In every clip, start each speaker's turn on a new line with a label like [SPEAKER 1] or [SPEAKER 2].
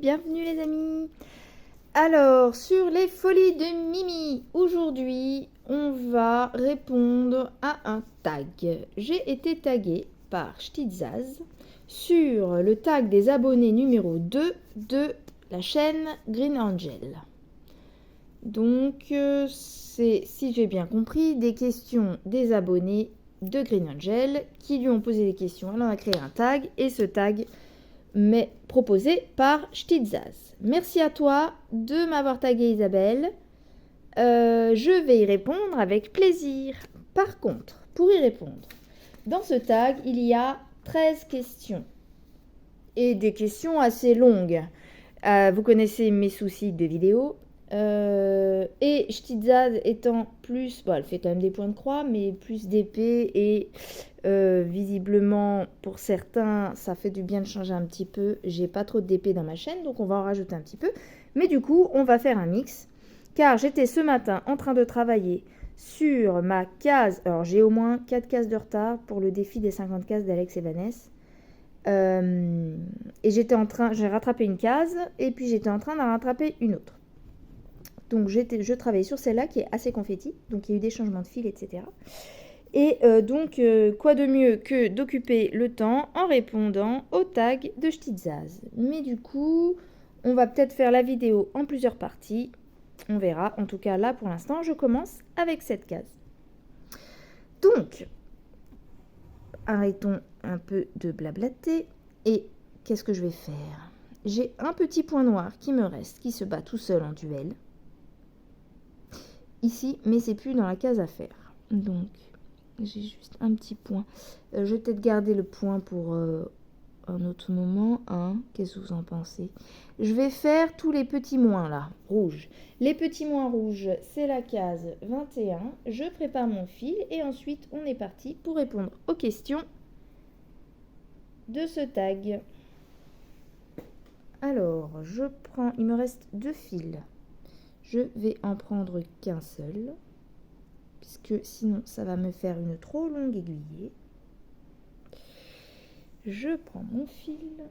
[SPEAKER 1] bienvenue les amis. Alors, sur les folies de Mimi, aujourd'hui, on va répondre à un tag. J'ai été taguée par Ch'tizaz sur le tag des abonnés numéro 2 de la chaîne Green Angel. Donc, c'est, si j'ai bien compris, des questions des abonnés de Green Angel qui lui ont posé des questions. Elle en a créé un tag et ce tag mais proposé par Ch'tizaz. Merci à toi de m'avoir tagué Isabelle. Je vais y répondre avec plaisir. Par contre, pour y répondre, dans ce tag, il y a 13 questions. Et des questions assez longues. Vous connaissez mes soucis de vidéo. Et Ch'tizaz étant plus... Bon, elle fait quand même des points de croix, mais plus d'épée et... visiblement, pour certains, ça fait du bien de changer un petit peu. J'ai pas trop d'épée dans ma chaîne, donc on va en rajouter un petit peu. Mais du coup, on va faire un mix. Car j'étais ce matin en train de travailler sur ma case. Alors, j'ai au moins 4 cases de retard pour le défi des 50 cases d'Alex et Vanessa. Et j'ai rattrapé une case, et puis j'étais en train d'en rattraper une autre. Donc, je travaillais sur celle-là qui est assez confetti. Donc, il y a eu des changements de fil, etc. Et donc, quoi de mieux que d'occuper le temps en répondant au tag de Ch'tizaz. Mais du coup, on va peut-être faire la vidéo en plusieurs parties. On verra. En tout cas, là, pour l'instant, je commence avec cette case. Donc, arrêtons un peu de blablater. Et qu'est-ce que je vais faire? J'ai un petit point noir qui me reste, qui se bat tout seul en duel. Ici, mais c'est plus dans la case à faire. Donc... j'ai juste un petit point. Je vais peut-être garder le point pour un autre moment. Hein. Qu'est-ce que vous en pensez? Je vais faire tous les petits moins là, rouges. Les petits moins rouges, c'est la case 21. Je prépare mon fil et ensuite on est parti pour répondre aux questions de ce tag. Alors, je prends... il me reste 2 fils. Je vais en prendre qu'un seul. Puisque sinon ça va me faire une trop longue aiguillée. Je prends mon fil,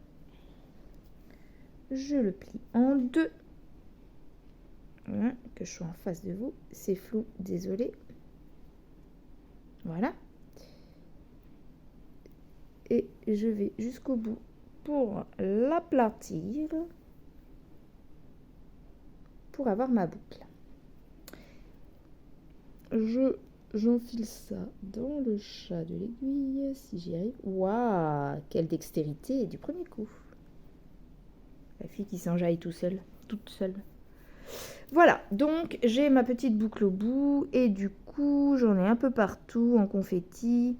[SPEAKER 1] je le plie en 2. Voilà, que je sois en face de vous, c'est flou, désolé. Voilà. Et je vais jusqu'au bout pour l'aplatir, pour avoir ma boucle. J'enfile ça dans le chat de l'aiguille, si j'y arrive. Waouh, quelle dextérité du premier coup. La fille qui s'enjaille toute seule. Voilà, donc j'ai ma petite boucle au bout et du coup, j'en ai un peu partout en confetti.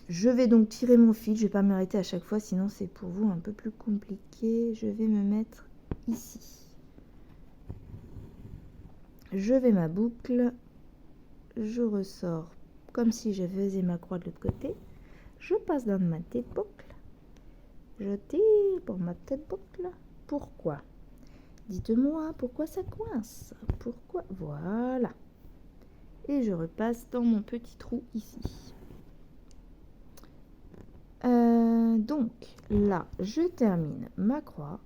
[SPEAKER 1] Je vais donc tirer mon fil, je vais pas m'arrêter à chaque fois, sinon c'est pour vous un peu plus compliqué. Je vais me mettre ici. Je vais ma boucle. Je ressors comme si je faisais ma croix de l'autre côté. Je passe dans ma petite boucle. Je tire pour ma petite boucle. Pourquoi? Dites-moi pourquoi ça coince. Pourquoi? Voilà. Et je repasse dans mon petit trou ici. Donc là, je termine ma croix.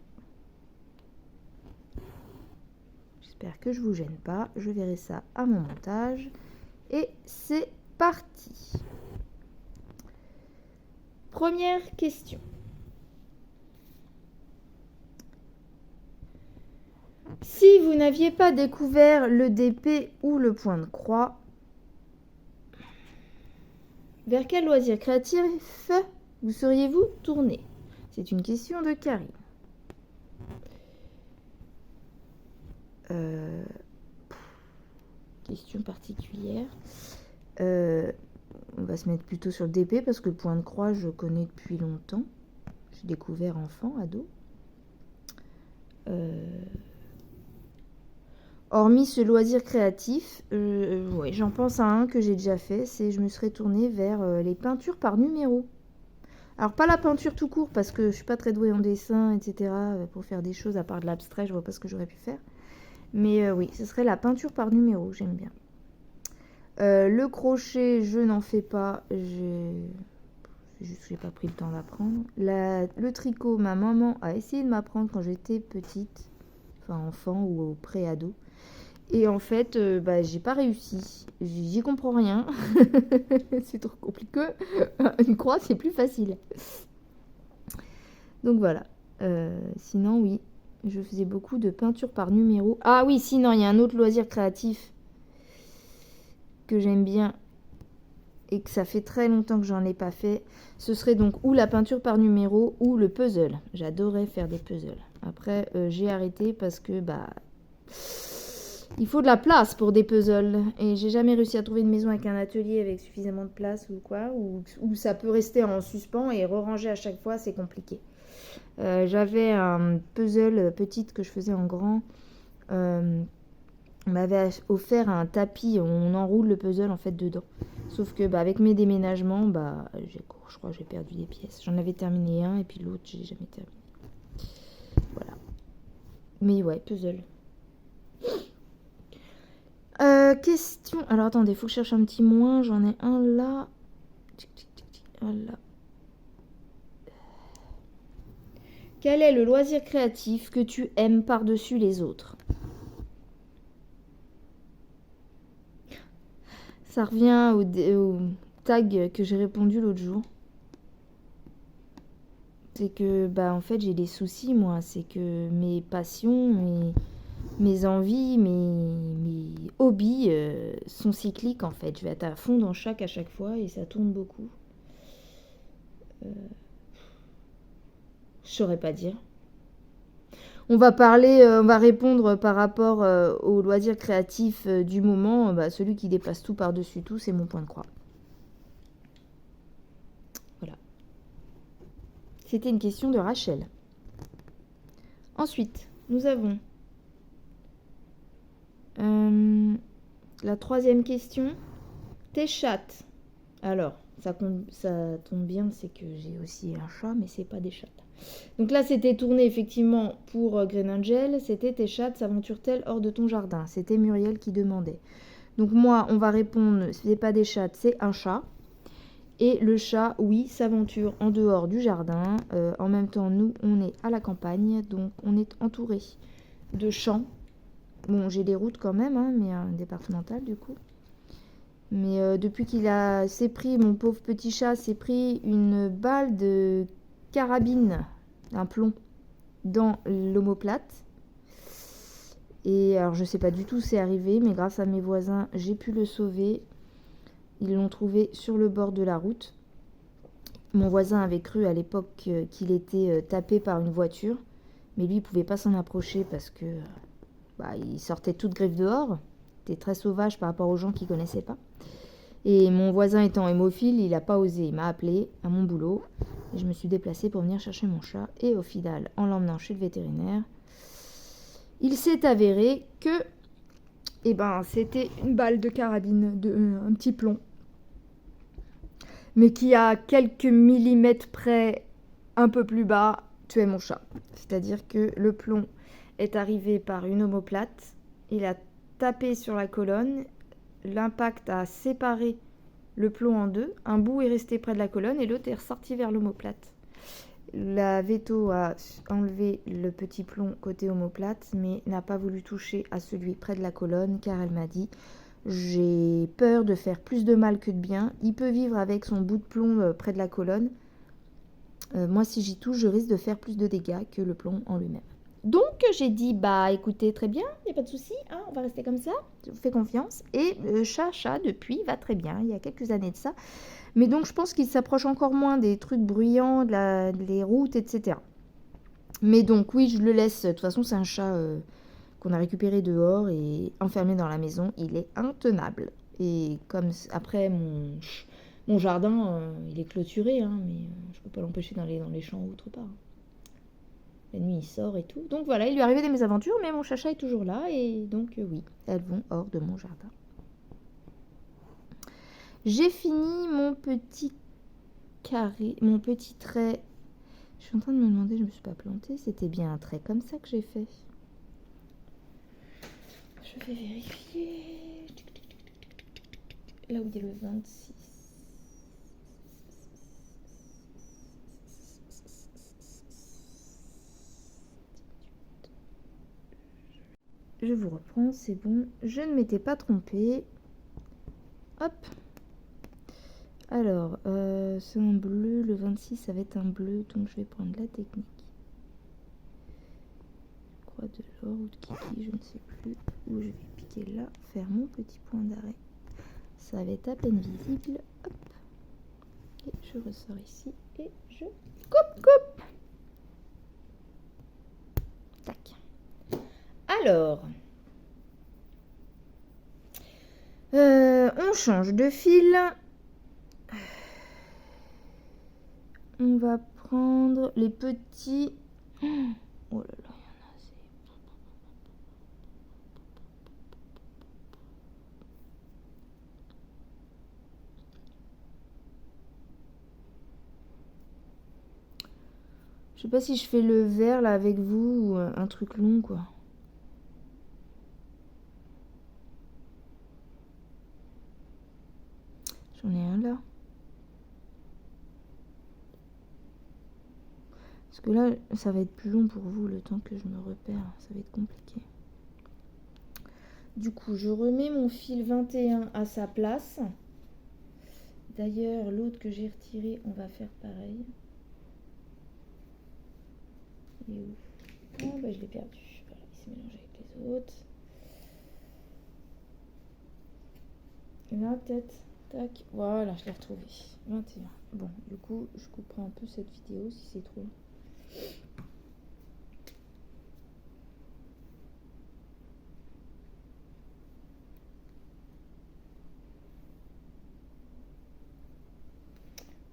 [SPEAKER 1] J'espère que je ne vous gêne pas. Je verrai ça à mon montage. Et c'est parti. Première question. Si vous n'aviez pas découvert le DP ou le point de croix, vers quel loisir créatif vous seriez-vous tourné? C'est une question de Karine. Question particulière. On va se mettre plutôt sur le DP parce que le point de croix, je connais depuis longtemps. J'ai découvert enfant, ado. Hormis ce loisir créatif, ouais, j'en pense à un que j'ai déjà fait, c'est je me serais tournée vers les peintures par numéro. Alors pas la peinture tout court parce que je suis pas très douée en dessin, etc. Pour faire des choses à part de l'abstrait, je vois pas ce que j'aurais pu faire. Mais oui, ce serait la peinture par numéro, j'aime bien. Le crochet, je n'en fais pas. C'est juste que j'ai pas pris le temps d'apprendre. Le tricot, ma maman a essayé de m'apprendre quand j'étais petite, enfin enfant ou au pré-ado. Et en fait, j'ai pas réussi. J'y comprends rien. C'est trop compliqué. Une croix, c'est plus facile. Donc voilà. Sinon, oui, je faisais beaucoup de peinture par numéro. Ah oui, sinon, il y a un autre loisir créatif que j'aime bien et que ça fait très longtemps que j'en ai pas fait. Ce serait donc ou la peinture par numéro ou le puzzle. J'adorais faire des puzzles. Après, j'ai arrêté parce que il faut de la place pour des puzzles. Et j'ai jamais réussi à trouver une maison avec un atelier avec suffisamment de place ou quoi, où ça peut rester en suspens et re-ranger à chaque fois, c'est compliqué. J'avais un puzzle petite que je faisais en grand. On m'avait offert un tapis, on enroule le puzzle en fait dedans. Sauf que avec mes déménagements, je crois que j'ai perdu des pièces. J'en avais terminé un et puis l'autre, j'ai jamais terminé. Voilà. Mais ouais, puzzle. Question. Alors attendez, il faut que je cherche un petit moins. J'en ai un là. Voilà. Quel est le loisir créatif que tu aimes par-dessus les autres? Ça revient au tag que j'ai répondu l'autre jour. C'est que, en fait, j'ai des soucis, moi. C'est que mes passions, mes envies, mes hobbies sont cycliques, en fait. Je vais être à fond dans à chaque fois et ça tourne beaucoup. Je saurais pas dire. On va répondre par rapport au loisir créatif du moment. Celui qui dépasse tout par-dessus tout, c'est mon point de croix. Voilà. C'était une question de Rachel. Ensuite, nous avons la troisième question. Tes chattes. Alors, ça tombe bien, c'est que j'ai aussi un chat, mais c'est pas des chattes. Donc là, c'était tourné effectivement pour Green Angel. C'était tes chattes s'aventurent-elles hors de ton jardin? C'était Muriel qui demandait. Donc moi, on va répondre, ce n'est pas des chattes, c'est un chat. Et le chat, oui, s'aventure en dehors du jardin. En même temps, nous, on est à la campagne, donc on est entouré de champs. Bon, j'ai des routes quand même, mais un départemental du coup. Mais depuis mon pauvre petit chat s'est pris une balle de carabine, un plomb, dans l'omoplate. Et alors je sais pas du tout où c'est arrivé, mais grâce à mes voisins, j'ai pu le sauver. Ils l'ont trouvé sur le bord de la route. Mon voisin avait cru à l'époque qu'il était tapé par une voiture, mais lui il pouvait pas s'en approcher parce que il sortait toute griffe dehors. Il était très sauvage par rapport aux gens qu'il connaissait pas. Et mon voisin étant hémophile, il n'a pas osé. Il m'a appelé à mon boulot. Et je me suis déplacée pour venir chercher mon chat. Et au final, en l'emmenant chez le vétérinaire, il s'est avéré que c'était une balle de carabine, un petit plomb. Mais qui a quelques millimètres près, un peu plus bas, tuait mon chat. C'est-à-dire que le plomb est arrivé par une omoplate. Il a tapé sur la colonne. L'impact a séparé le plomb en deux. Un bout est resté près de la colonne et l'autre est ressorti vers l'omoplate. La véto a enlevé le petit plomb côté omoplate, mais n'a pas voulu toucher à celui près de la colonne, car elle m'a dit « J'ai peur de faire plus de mal que de bien. Il peut vivre avec son bout de plomb près de la colonne. Moi, si j'y touche, je risque de faire plus de dégâts que le plomb en lui-même. » Donc, j'ai dit, écoutez, très bien, il n'y a pas de souci, on va rester comme ça, je vous fais confiance. Et chat, depuis, va très bien, il y a quelques années de ça. Mais donc, je pense qu'il s'approche encore moins des trucs bruyants, des routes, etc. Mais donc, oui, je le laisse. De toute façon, c'est un chat qu'on a récupéré dehors et enfermé dans la maison. Il est intenable. Et comme après, mon jardin, il est clôturé, mais je ne peux pas l'empêcher d'aller dans les champs ou autre part. La nuit, il sort et tout. Donc voilà, il lui est arrivé des mésaventures, mais mon chacha est toujours là. Et donc, oui, elles vont hors de mon jardin. J'ai fini mon petit carré, mon petit trait. Je suis en train de me demander, je ne me suis pas plantée. C'était bien un trait comme ça que j'ai fait. Je vais vérifier. Là où il y a le 26. je vous reprends, c'est bon. Je ne m'étais pas trompée. Hop. Alors, c'est un bleu. Le 26, ça va être un bleu. Donc, je vais prendre la technique. Croix de l'or ou de Kiki, je ne sais plus. Où je vais piquer là, faire mon petit point d'arrêt. Ça va être à peine visible. Hop. Et je ressors ici et je coupe. Tac. Alors, on change de fil. On va prendre les petits. Oh là là, il y en a assez. Je sais pas si je fais le vert là avec vous ou un truc long quoi. J'en ai un là. Parce que là, ça va être plus long pour vous le temps que je me repère. Ça va être compliqué. Du coup, je remets mon fil 21 à sa place. D'ailleurs, l'autre que j'ai retiré, on va faire pareil. Il est où? Ah bah je l'ai perdu. Voilà, il s'est mélangé avec les autres. Là, peut-être. Tac. Voilà, je l'ai retrouvé. 21. Bon, du coup, je couperai un peu cette vidéo si c'est trop.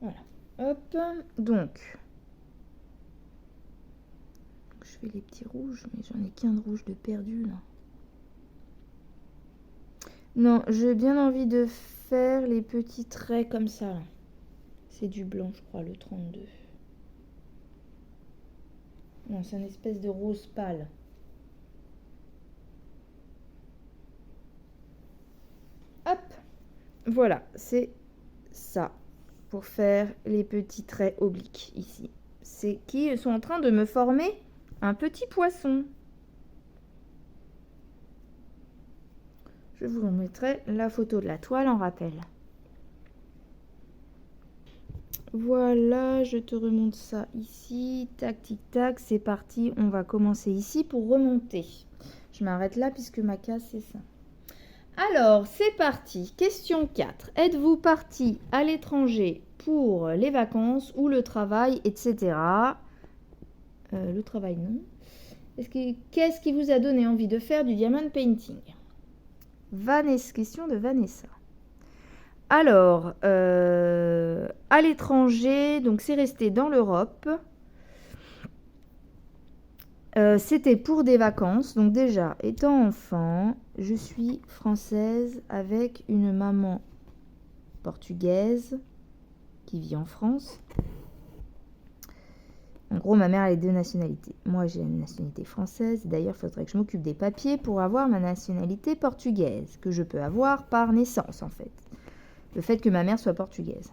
[SPEAKER 1] Voilà. Hop. Donc, je fais les petits rouges, mais j'en ai qu'un de rouge de perdu là. Non, j'ai bien envie de faire les petits traits comme ça là. C'est du blanc, je crois, le 32. Non, c'est une espèce de rose pâle. Hop. Voilà, c'est ça. Pour faire les petits traits obliques ici. C'est qui sont en train de me former un petit poisson. Je vous remettrai la photo de la toile en rappel. Voilà, je te remonte ça ici. Tac, tic, tac, c'est parti. On va commencer ici pour remonter. Je m'arrête là puisque ma case, c'est ça. Alors, c'est parti. Question 4. Êtes-vous parti à l'étranger pour les vacances ou le travail, etc. Le travail, non. Qu'est-ce qui vous a donné envie de faire du diamond painting? Vanessa, question de Vanessa. Alors, à l'étranger, donc c'est resté dans l'Europe. C'était pour des vacances. Donc déjà, étant enfant, je suis française avec une maman portugaise qui vit en France. En gros, ma mère a les deux nationalités. Moi, j'ai une nationalité française. D'ailleurs, il faudrait que je m'occupe des papiers pour avoir ma nationalité portugaise, que je peux avoir par naissance, en fait. Le fait que ma mère soit portugaise.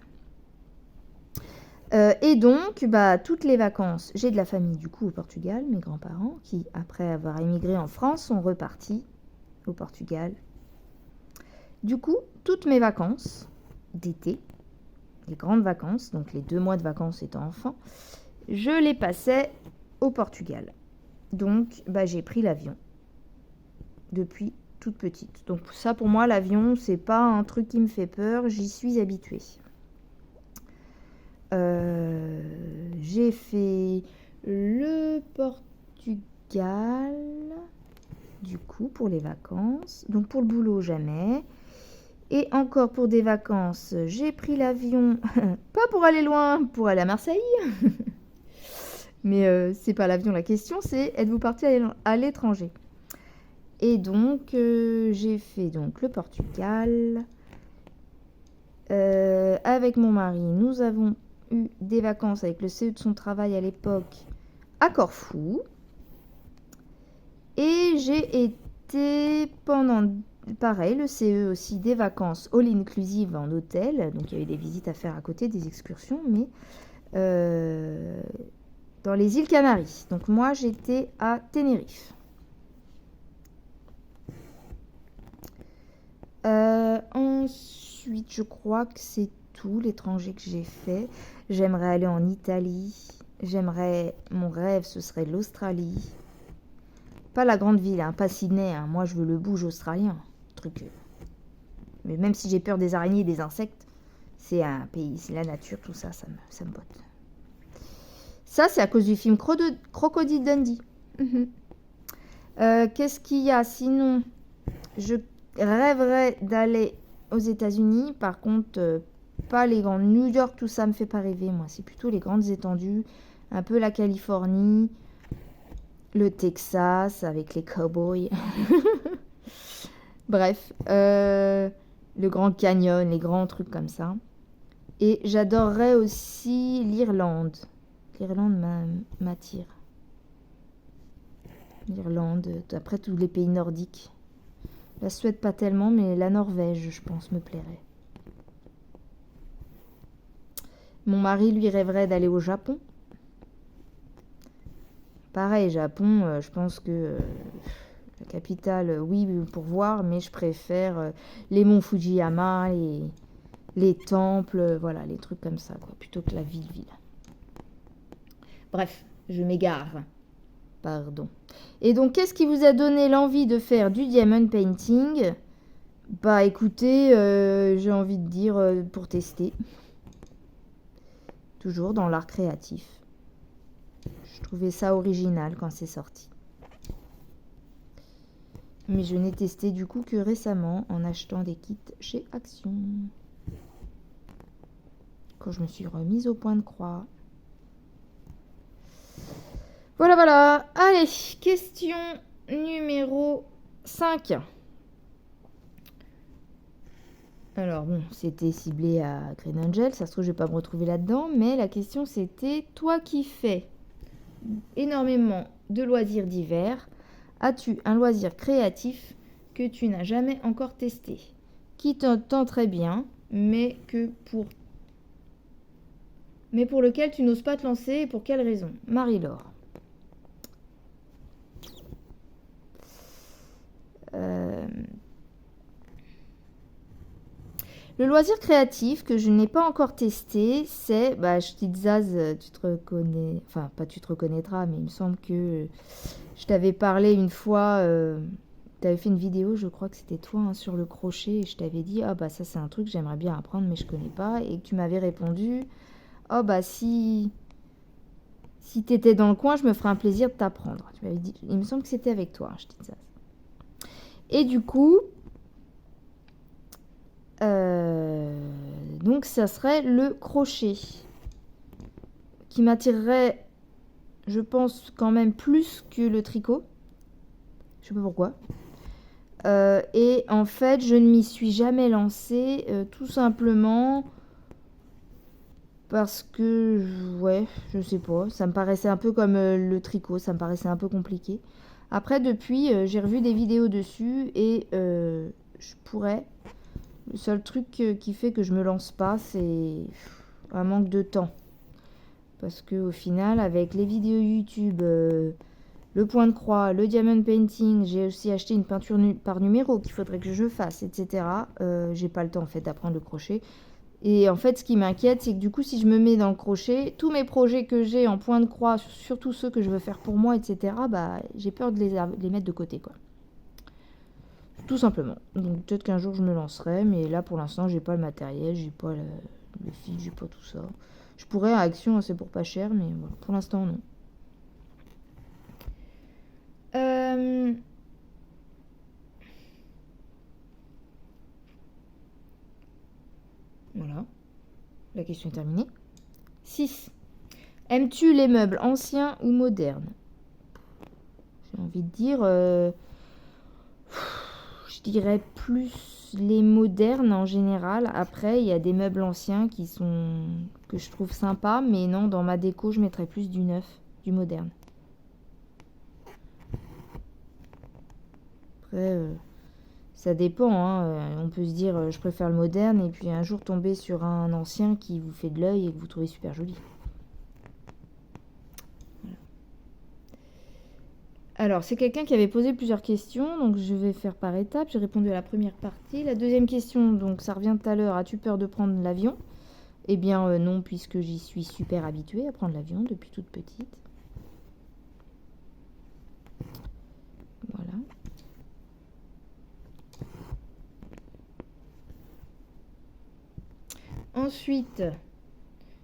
[SPEAKER 1] Et donc, toutes les vacances, j'ai de la famille du coup au Portugal, mes grands-parents, qui, après avoir émigré en France, sont repartis au Portugal. Du coup, toutes mes vacances d'été, les grandes vacances, donc les 2 mois de vacances étant enfant, je les passais au Portugal. Donc, j'ai pris l'avion depuis toute petite. Donc ça, pour moi, l'avion, c'est pas un truc qui me fait peur, j'y suis habituée. J'ai fait le Portugal, du coup, pour les vacances. Donc pour le boulot, jamais. Et encore pour des vacances, j'ai pris l'avion, pas pour aller loin, pour aller à Marseille. Mais c'est pas l'avion la question, c'est êtes-vous parti à l'étranger? Et donc, j'ai fait donc le Portugal. Avec mon mari, nous avons eu des vacances avec le CE de son travail à l'époque à Corfou. Et j'ai été pendant, pareil, le CE aussi, des vacances all-inclusive en hôtel. Donc il y a eu des visites à faire à côté, des excursions, mais dans les îles Canaries. Donc moi, j'étais à Tenerife. Ensuite, je crois que c'est tout l'étranger que j'ai fait. J'aimerais aller en Italie. Mon rêve, ce serait l'Australie. Pas la grande ville, hein, pas Sydney. Hein. Moi, je veux le bouge australien. Truc. Mais même si j'ai peur des araignées et des insectes, c'est un pays, c'est la nature, tout ça, ça me botte. Ça, c'est à cause du film Crocodile Dundee. Qu'est-ce qu'il y a sinon? Je rêverais d'aller aux États-Unis. Par contre, pas les grandes. New York, tout ça me fait pas rêver, moi. C'est plutôt les grandes étendues. Un peu la Californie. Le Texas avec les cowboys. Bref. Le Grand Canyon, les grands trucs comme ça. Et j'adorerais aussi l'Irlande. L'Irlande m'attire. L'Irlande, après tous les pays nordiques. La Suède pas tellement, mais la Norvège, je pense, me plairait. Mon mari, lui, rêverait d'aller au Japon. Pareil, Japon, je pense que la capitale, oui, pour voir, mais je préfère les monts Fujiyama, les temples, voilà, les trucs comme ça, quoi, plutôt que la ville. Bref, je m'égare. Pardon. Et donc, qu'est-ce qui vous a donné l'envie de faire du diamond painting? Bah, écoutez, j'ai envie de dire pour tester. Toujours dans l'art créatif. Je trouvais ça original quand c'est sorti. Mais je n'ai testé du coup que récemment en achetant des kits chez Action. Quand je me suis remise au point de croix. Voilà. Allez, question numéro 5. Alors bon, c'était ciblé à Green Angel, ça se trouve je vais pas me retrouver là-dedans, mais la question c'était, toi qui fais énormément de loisirs divers, as-tu un loisir créatif que tu n'as jamais encore testé, qui t'entend très bien, mais pour lequel tu n'oses pas te lancer, et pour quelle raison? Marie-Laure. Le loisir créatif que je n'ai pas encore testé, c'est, Zaz, tu te reconnais, enfin pas tu te reconnaîtras, mais il me semble que je t'avais parlé une fois, tu avais fait une vidéo, je crois que c'était toi, hein, sur le crochet, et je t'avais dit, ça c'est un truc que j'aimerais bien apprendre, mais je connais pas, et que tu m'avais répondu, si t'étais dans le coin, je me ferais un plaisir de t'apprendre. Tu m'avais dit, il me semble que c'était avec toi, hein, Zaz. Et du coup, donc ça serait le crochet qui m'attirerait, je pense, quand même plus que le tricot. Je sais pas pourquoi. Et en fait, je ne m'y suis jamais lancée, tout simplement parce que, je sais pas, ça me paraissait un peu comme le tricot, ça me paraissait un peu compliqué. Après, depuis, j'ai revu des vidéos dessus et je pourrais. Le seul truc qui fait que je me lance pas, c'est un manque de temps. Parce qu'au final, avec les vidéos YouTube, le point de croix, le diamond painting, j'ai aussi acheté une peinture par numéro qu'il faudrait que je fasse, etc. J'ai pas le temps en fait d'apprendre le crochet. Et en fait, ce qui m'inquiète, c'est que du coup, si je me mets dans le crochet, tous mes projets que j'ai en point de croix, surtout ceux que je veux faire pour moi, etc., j'ai peur de les mettre de côté, quoi. Tout simplement. Donc peut-être qu'un jour je me lancerai, mais là pour l'instant j'ai pas le matériel, j'ai pas le fil, j'ai pas tout ça. Je pourrais à Action, c'est pour pas cher, mais voilà, pour l'instant non. Voilà. La question est terminée. 6. Aimes-tu les meubles anciens ou modernes? J'ai envie de dire... je dirais plus les modernes en général. Après, il y a des meubles anciens que je trouve sympas, mais non, dans ma déco, je mettrais plus du neuf, du moderne. Après, ça dépend, hein. On peut se dire, je préfère le moderne, et puis un jour tomber sur un ancien qui vous fait de l'œil et que vous trouvez super joli. Alors, c'est quelqu'un qui avait posé plusieurs questions, donc je vais faire par étapes. J'ai répondu à la première partie. La deuxième question, donc ça revient tout à l'heure, as-tu peur de prendre l'avion? Eh bien non, puisque j'y suis super habituée à prendre l'avion depuis toute petite. Voilà. Ensuite,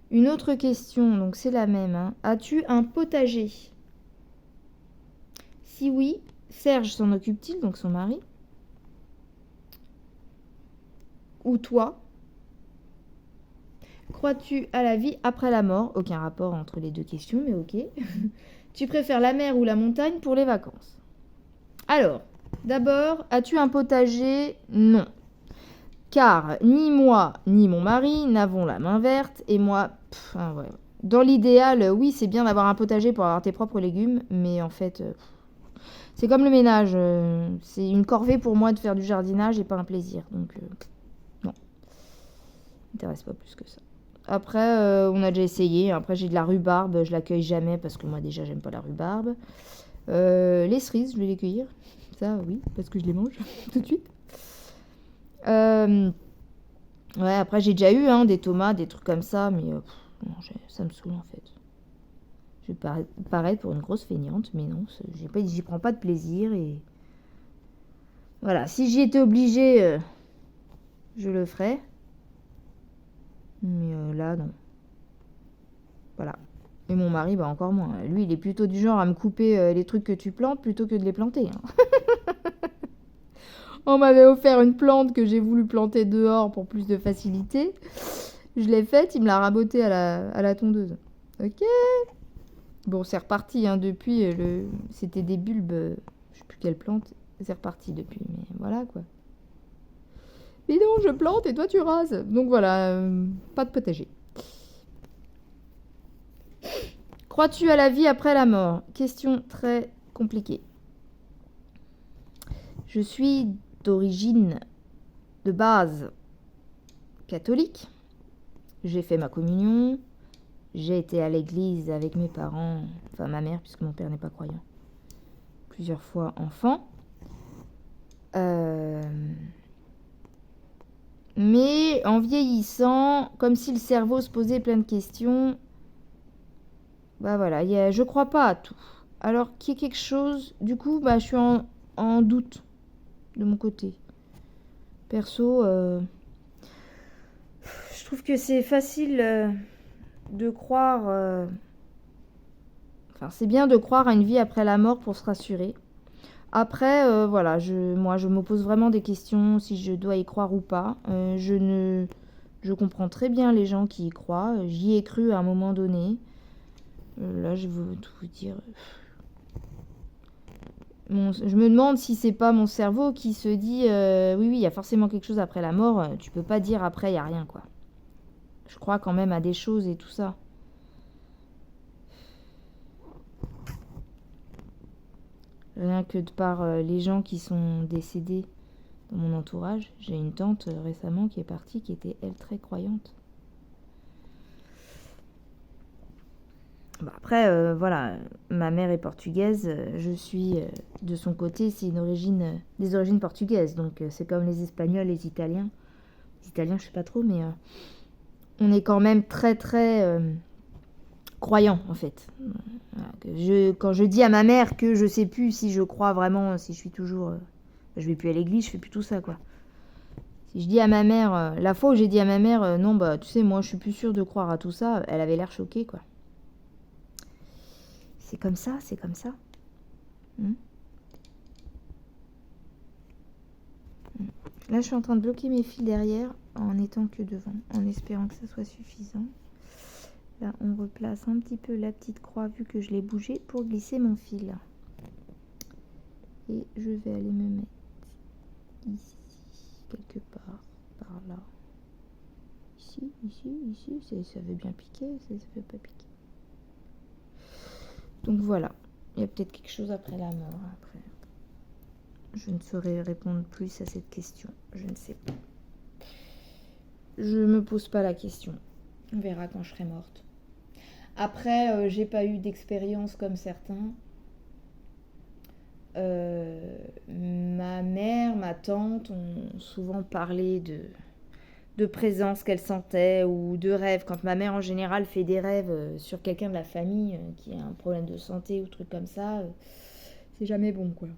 [SPEAKER 1] une autre question, donc c'est la même. Hein. As-tu un potager? Si oui, Serge s'en occupe-t-il, donc son mari? Ou toi? Crois-tu à la vie après la mort? Aucun rapport entre les deux questions, mais ok. Tu préfères la mer ou la montagne pour les vacances? Alors, d'abord, as-tu un potager? Non. Car ni moi ni mon mari n'avons la main verte et moi, ouais. Dans l'idéal, oui, c'est bien d'avoir un potager pour avoir tes propres légumes, mais en fait, c'est comme le ménage. C'est une corvée pour moi de faire du jardinage et pas un plaisir. Donc, non, ça m'intéresse pas plus que ça. Après, on a déjà essayé. Après, j'ai de la rhubarbe, je l'accueille jamais parce que moi déjà, j'aime pas la rhubarbe. Les cerises, je vais les cueillir. Ça, oui, parce que je les mange tout de suite. Ouais, après j'ai déjà eu des tomates, des trucs comme ça, mais non, ça me saoule en fait. Je vais paraître pour une grosse feignante, mais non, j'y prends pas de plaisir et voilà. Si j'y étais obligée, je le ferais, mais là non. Voilà. Et mon mari, bah encore moins. Lui, il est plutôt du genre à me couper les trucs que tu plantes plutôt que de les planter. On m'avait offert une plante que j'ai voulu planter dehors pour plus de facilité. Je l'ai faite, il me l'a rabotée à la tondeuse. Ok. Bon, c'est reparti depuis. C'était des bulbes, je sais plus quelle plante. C'est reparti depuis, mais voilà quoi. Mais non, je plante et toi tu rases. Donc voilà, pas de potager. Crois-tu à la vie après la mort? Question très compliquée. Je suis d'origine de base catholique. J'ai fait ma communion. J'ai été à l'église avec mes parents, enfin ma mère, puisque mon père n'est pas croyant, plusieurs fois enfant. Mais en vieillissant, comme si le cerveau se posait plein de questions, bah voilà, je crois pas à tout. Alors qu'il y ait quelque chose, du coup, bah je suis en doute de mon côté. Perso, je trouve que c'est facile de croire. Enfin, c'est bien de croire à une vie après la mort pour se rassurer. Après, voilà, moi, je me pose vraiment des questions si je dois y croire ou pas. Je comprends très bien les gens qui y croient. J'y ai cru à un moment donné. Là, je veux tout vous dire. Je me demande si c'est pas mon cerveau qui se dit oui, il y a forcément quelque chose après la mort. Tu peux pas dire après, il y a rien, quoi. Je crois quand même à des choses et tout ça. Rien que de par les gens qui sont décédés dans mon entourage. J'ai une tante récemment qui est partie, qui était, elle, très croyante. Bah après, voilà, ma mère est portugaise, je suis de son côté, c'est des origines portugaises. Donc c'est comme les Espagnols, les Italiens. Les Italiens, je sais pas trop, mais on est quand même très très croyants en fait. Voilà, quand je dis à ma mère que je sais plus si je crois vraiment, si je suis toujours... je vais plus à l'église, je fais plus tout ça quoi. Si je dis à ma mère, la fois où j'ai dit à ma mère, non bah tu sais moi je suis plus sûre de croire à tout ça, elle avait l'air choquée quoi. C'est comme ça, c'est comme ça. Là, je suis en train de bloquer mes fils derrière en étant que devant, en espérant que ça soit suffisant. Là, on replace un petit peu la petite croix vu que je l'ai bougée pour glisser mon fil. Et je vais aller me mettre ici, quelque part, par là. Ici, ça veut bien piquer, ça veut pas piquer. Donc voilà, il y a peut-être quelque chose après la mort. Après, je ne saurais répondre plus à cette question. Je ne sais pas. Je me pose pas la question. On verra quand je serai morte. Après, j'ai pas eu d'expérience comme certains. Ma mère, ma tante ont souvent parlé de présence qu'elle sentait ou de rêves. Quand ma mère en général fait des rêves sur quelqu'un de la famille qui a un problème de santé ou truc comme ça, c'est jamais bon quoi.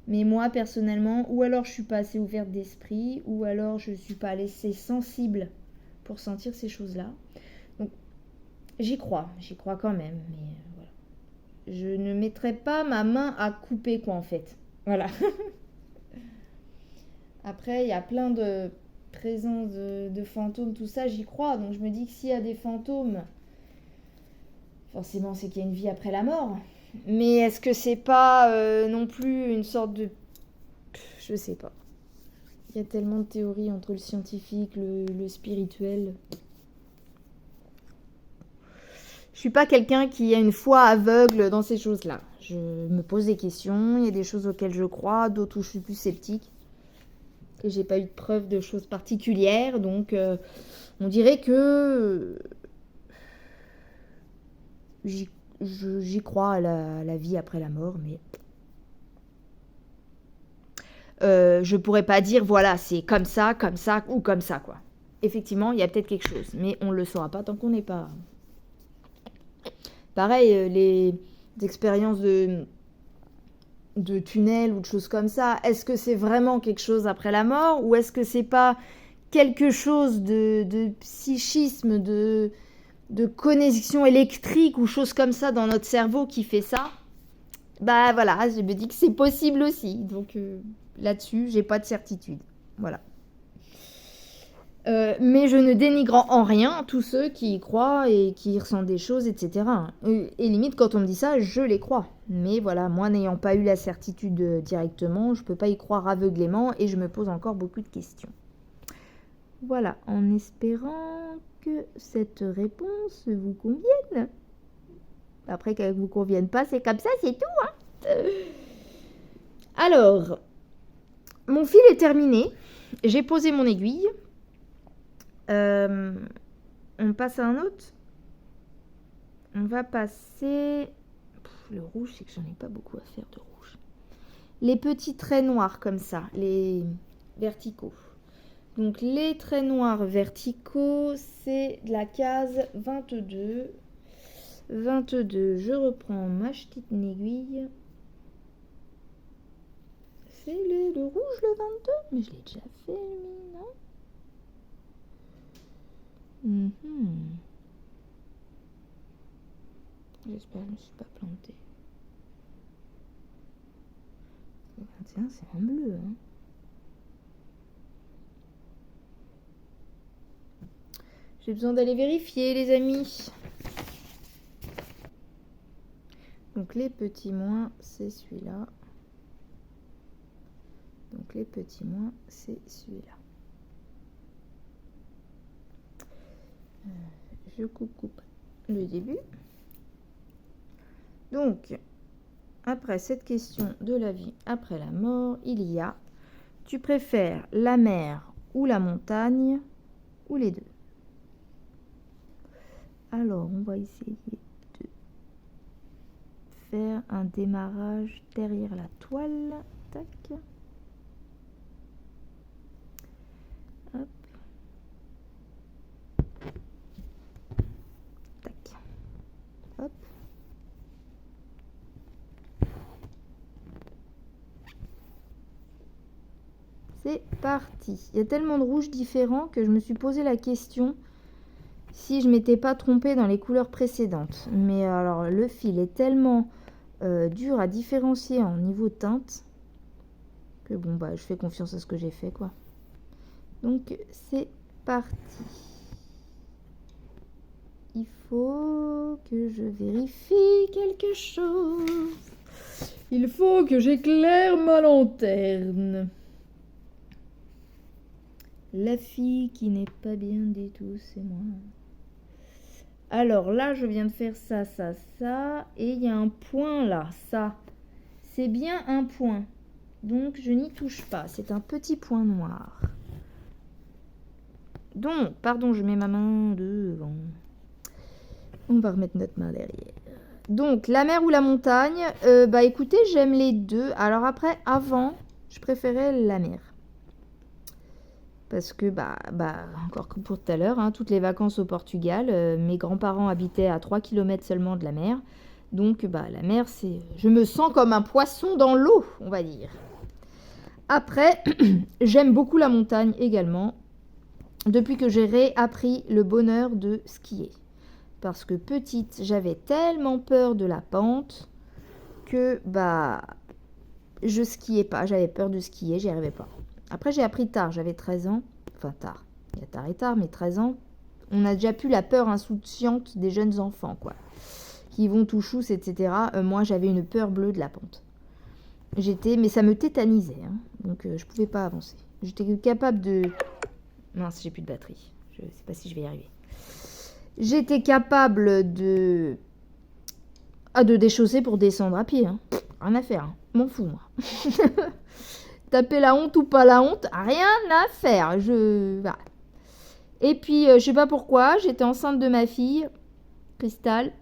[SPEAKER 1] Mais moi personnellement, ou alors je suis pas assez ouverte d'esprit, ou alors je suis pas assez sensible pour sentir ces choses-là. Donc j'y crois quand même, mais voilà. Je ne mettrai pas ma main à couper quoi en fait. Voilà. Après, il y a plein de présences de fantômes, tout ça, j'y crois. Donc je me dis que s'il y a des fantômes, forcément c'est qu'il y a une vie après la mort. Mais est-ce que c'est pas non plus une sorte de... Je sais pas. Il y a tellement de théories entre le scientifique, le spirituel. Je suis pas quelqu'un qui a une foi aveugle dans ces choses-là. Je me pose des questions, il y a des choses auxquelles je crois, d'autres où je suis plus sceptique. Et j'ai pas eu de preuve de choses particulières, donc on dirait que j'y crois à la vie après la mort, mais je pourrais pas dire voilà c'est comme ça ou comme ça quoi. Effectivement, il y a peut-être quelque chose, mais on le saura pas tant qu'on n'est pas. Pareil, les expériences de tunnels ou de choses comme ça, est-ce que c'est vraiment quelque chose après la mort ou est-ce que c'est pas quelque chose de psychisme, de connexion électrique ou choses comme ça dans notre cerveau qui fait ça? Bah voilà, je me dis que c'est possible aussi. Donc là-dessus, j'ai pas de certitude. Voilà. Mais je ne dénigre en rien tous ceux qui y croient et qui ressentent des choses, etc. Et limite, quand on me dit ça, je les crois. Mais voilà, moi n'ayant pas eu la certitude directement, je peux pas y croire aveuglément et je me pose encore beaucoup de questions. Voilà, en espérant que cette réponse vous convienne. Après qu'elle ne vous convienne pas, c'est comme ça, c'est tout. Hein. Alors, mon fil est terminé. J'ai posé mon aiguille. On passe à un autre. On va passer... le rouge, c'est que j'en ai pas beaucoup à faire de rouge. Les petits traits noirs comme ça, les verticaux. Donc les traits noirs verticaux, c'est de la case 22. 22, je reprends ma petite aiguille. C'est le rouge le 22, mais je l'ai déjà fait lui, non? J'espère que je ne me suis pas plantée. Le 21, c'est en bleu. Hein. J'ai besoin d'aller vérifier, les amis. Donc les petits moins, c'est celui-là. Donc les petits moins, c'est celui-là. Je coupe le début. Donc, après cette question de la vie après la mort, il y a, tu préfères la mer ou la montagne ou les deux? Alors, on va essayer de faire un démarrage derrière la toile. Tac. Hop. Tac. Hop. C'est parti. Il y a tellement de rouges différents que je me suis posé la question si je m'étais pas trompée dans les couleurs précédentes. Mais alors, le fil est tellement dur à différencier en niveau teinte que bon, bah, je fais confiance à ce que j'ai fait, quoi. Donc, c'est parti. Il faut que je vérifie quelque chose. Il faut que j'éclaire ma lanterne. La fille qui n'est pas bien du tout, c'est moi. Alors là, je viens de faire ça, ça, ça. Et il y a un point là, ça. C'est bien un point. Donc, je n'y touche pas. C'est un petit point noir. Donc, pardon, je mets ma main devant. On va remettre notre main derrière. Donc, la mer ou la montagne, bah écoutez, j'aime les deux. Alors après, avant, je préférais la mer. Parce que, encore comme pour tout à l'heure, hein, toutes les vacances au Portugal, mes grands-parents habitaient à 3 km seulement de la mer. Donc, la mer, c'est... Je me sens comme un poisson dans l'eau, on va dire. Après, j'aime beaucoup la montagne également, depuis que j'ai réappris le bonheur de skier. Parce que petite, j'avais tellement peur de la pente que, je skiais pas. J'avais peur de skier, j'y arrivais pas. Après, j'ai appris tard, j'avais 13 ans. Enfin, tard. Il y a tard et tard, mais 13 ans. On a déjà plus la peur insouciante des jeunes enfants, quoi. Qui vont tout chousse, etc. Moi, j'avais une peur bleue de la pente. Mais ça me tétanisait, hein. Donc je pouvais pas avancer. J'étais capable de... Mince, j'ai plus de batterie. Je sais pas si je vais y arriver. J'étais capable de déchausser pour descendre à pied, hein. Rien à faire, hein. M'en fous, moi. Taper la honte ou pas la honte, rien à faire. Voilà. Et puis, je sais pas pourquoi, j'étais enceinte de ma fille, Cristal.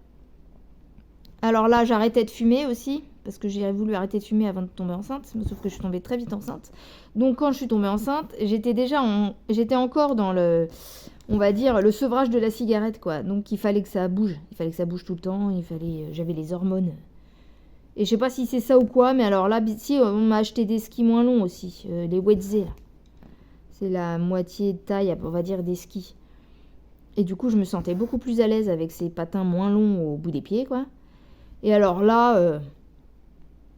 [SPEAKER 1] Alors là, j'arrêtais de fumer aussi, parce que j'ai voulu arrêter de fumer avant de tomber enceinte, sauf que je suis tombée très vite enceinte. Donc quand je suis tombée enceinte, j'étais encore dans le, on va dire, le sevrage de la cigarette, quoi. Donc il fallait que ça bouge, tout le temps, j'avais les hormones. Et je sais pas si c'est ça ou quoi, mais alors là, si, on m'a acheté des skis moins longs aussi, les Wedze, là. C'est la moitié de taille, on va dire, des skis. Et du coup, je me sentais beaucoup plus à l'aise avec ces patins moins longs au bout des pieds, quoi. Et alors là,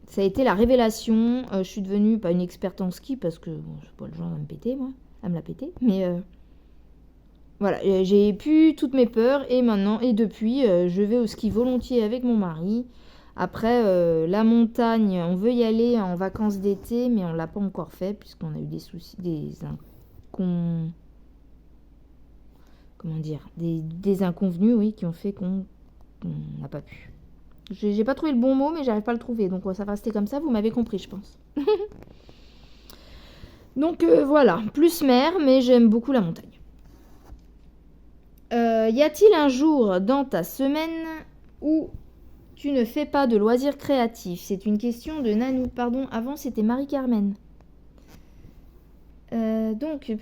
[SPEAKER 1] ça a été la révélation. Je suis devenue pas une experte en ski parce que bon, je suis pas le genre à me péter, moi, à me la péter. Mais voilà, j'ai pu toutes mes peurs et maintenant, et depuis, je vais au ski volontiers avec mon mari. Après, la montagne, on veut y aller en vacances d'été, mais on l'a pas encore fait puisqu'on a eu des soucis, des inconvenus, oui, qui ont fait qu'on n'a pas pu. J'ai pas trouvé le bon mot, mais j'arrive pas à le trouver. Donc ça va rester comme ça, vous m'avez compris, je pense. Donc voilà, plus mer, mais j'aime beaucoup la montagne. Y a-t-il un jour dans ta semaine où tu ne fais pas de loisirs créatifs? C'est une question de Nanou. Pardon, avant c'était Marie-Carmen. Donc, tu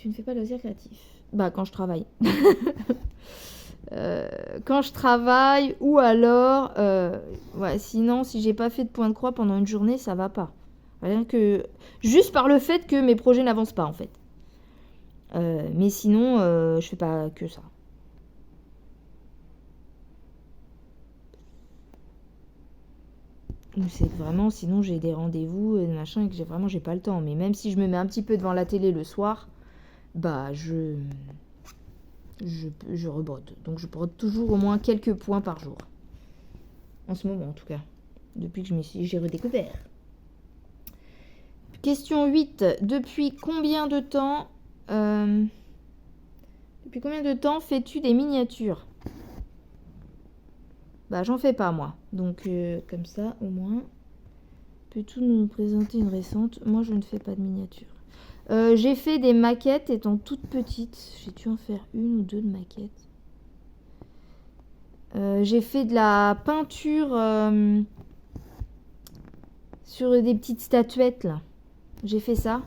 [SPEAKER 1] ne fais pas de loisirs créatifs? Quand je travaille. Quand je travaille ou alors sinon si j'ai pas fait de point de croix pendant une journée, ça va pas. Rien que juste par le fait que mes projets n'avancent pas en fait. Mais sinon je fais pas que ça. C'est que vraiment sinon j'ai des rendez-vous et machin et que j'ai pas le temps. Mais même si je me mets un petit peu devant la télé le soir, je rebrode. Donc je brode toujours au moins quelques points par jour. En ce moment en tout cas. Depuis que j'ai redécouvert. Question 8. Depuis combien de temps fais-tu des miniatures? J'en fais pas moi. Donc comme ça au moins. Peux-tu nous présenter une récente? Moi je ne fais pas de miniatures. J'ai fait des maquettes étant toute petite. J'ai dû en faire une ou deux de maquettes. J'ai fait de la peinture sur des petites statuettes là. J'ai fait ça.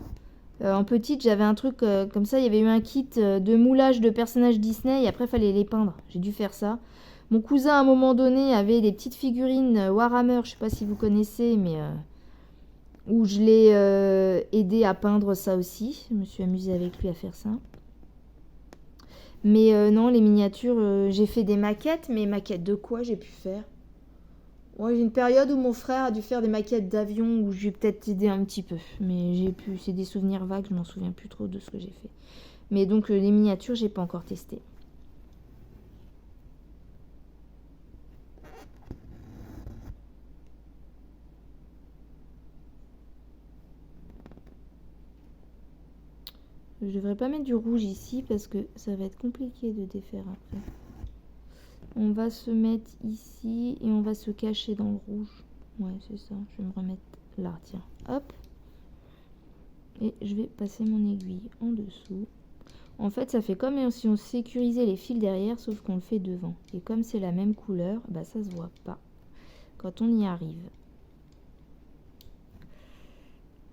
[SPEAKER 1] En petite, j'avais un truc comme ça. Il y avait eu un kit de moulage de personnages Disney et après, il fallait les peindre. J'ai dû faire ça. Mon cousin, à un moment donné, avait des petites figurines Warhammer. Je sais pas si vous connaissez, mais où je l'ai aidé à peindre ça aussi. Je me suis amusée avec lui à faire ça. Mais non, les miniatures, j'ai fait des maquettes. Mais maquettes de quoi j'ai pu faire? Ouais, j'ai une période où mon frère a dû faire des maquettes d'avion où j'ai peut-être aidé un petit peu. Mais c'est des souvenirs vagues, je m'en souviens plus trop de ce que j'ai fait. Mais donc les miniatures, j'ai pas encore testé. Je devrais pas mettre du rouge ici parce que ça va être compliqué de défaire après. On va se mettre ici et on va se cacher dans le rouge. Ouais, c'est ça. Je vais me remettre là, tiens. Hop. Et je vais passer mon aiguille en dessous. En fait, ça fait comme si on sécurisait les fils derrière, sauf qu'on le fait devant. Et comme c'est la même couleur, bah ça se voit pas quand on y arrive.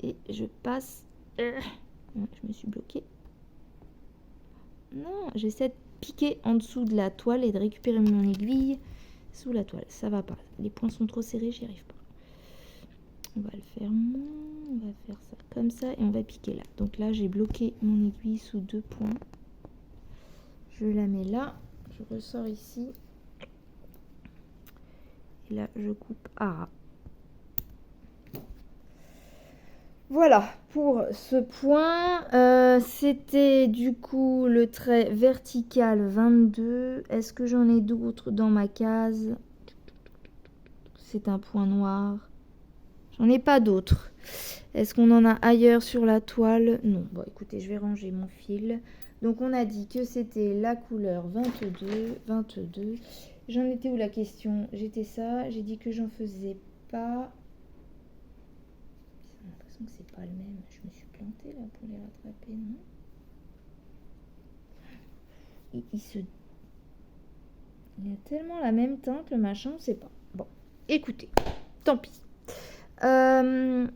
[SPEAKER 1] Et je passe... je me suis bloquée. Non, j'essaie de piquer en dessous de la toile et de récupérer mon aiguille sous la toile. Ça va pas. Les points sont trop serrés, j'y arrive pas. On va le faire moins. On va faire ça comme ça et on va piquer là. Donc là, j'ai bloqué mon aiguille sous 2 points. Je la mets là. Je ressors ici. Et là, je coupe à ras. Voilà, pour ce point, c'était du coup le trait vertical 22. Est-ce que j'en ai d'autres dans ma case? C'est un point noir. J'en ai pas d'autres. Est-ce qu'on en a ailleurs sur la toile? Non. Bon, écoutez, je vais ranger mon fil. Donc, on a dit que c'était la couleur 22. 22. J'en étais où la question? J'étais ça. J'ai dit que j'en faisais pas. J'ai l'impression que c'est pas le même. Je me suis plantée là pour les rattraper, non? Il a tellement la même teinte, le machin, on sait pas. Bon, écoutez, tant pis. On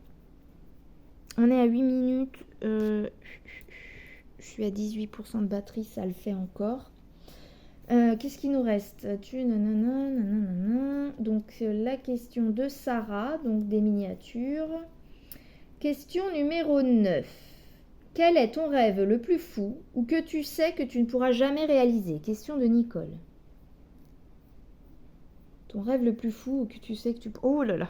[SPEAKER 1] est à 8 minutes. Je suis à 18% de batterie, ça le fait encore. Qu'est-ce qu'il nous reste? Donc, la question de Sarah, donc des miniatures. Question numéro 9. Quel est ton rêve le plus fou ou que tu sais que tu ne pourras jamais réaliser? Question de Nicole. Ton rêve le plus fou ou que tu sais que tu... Oh là là.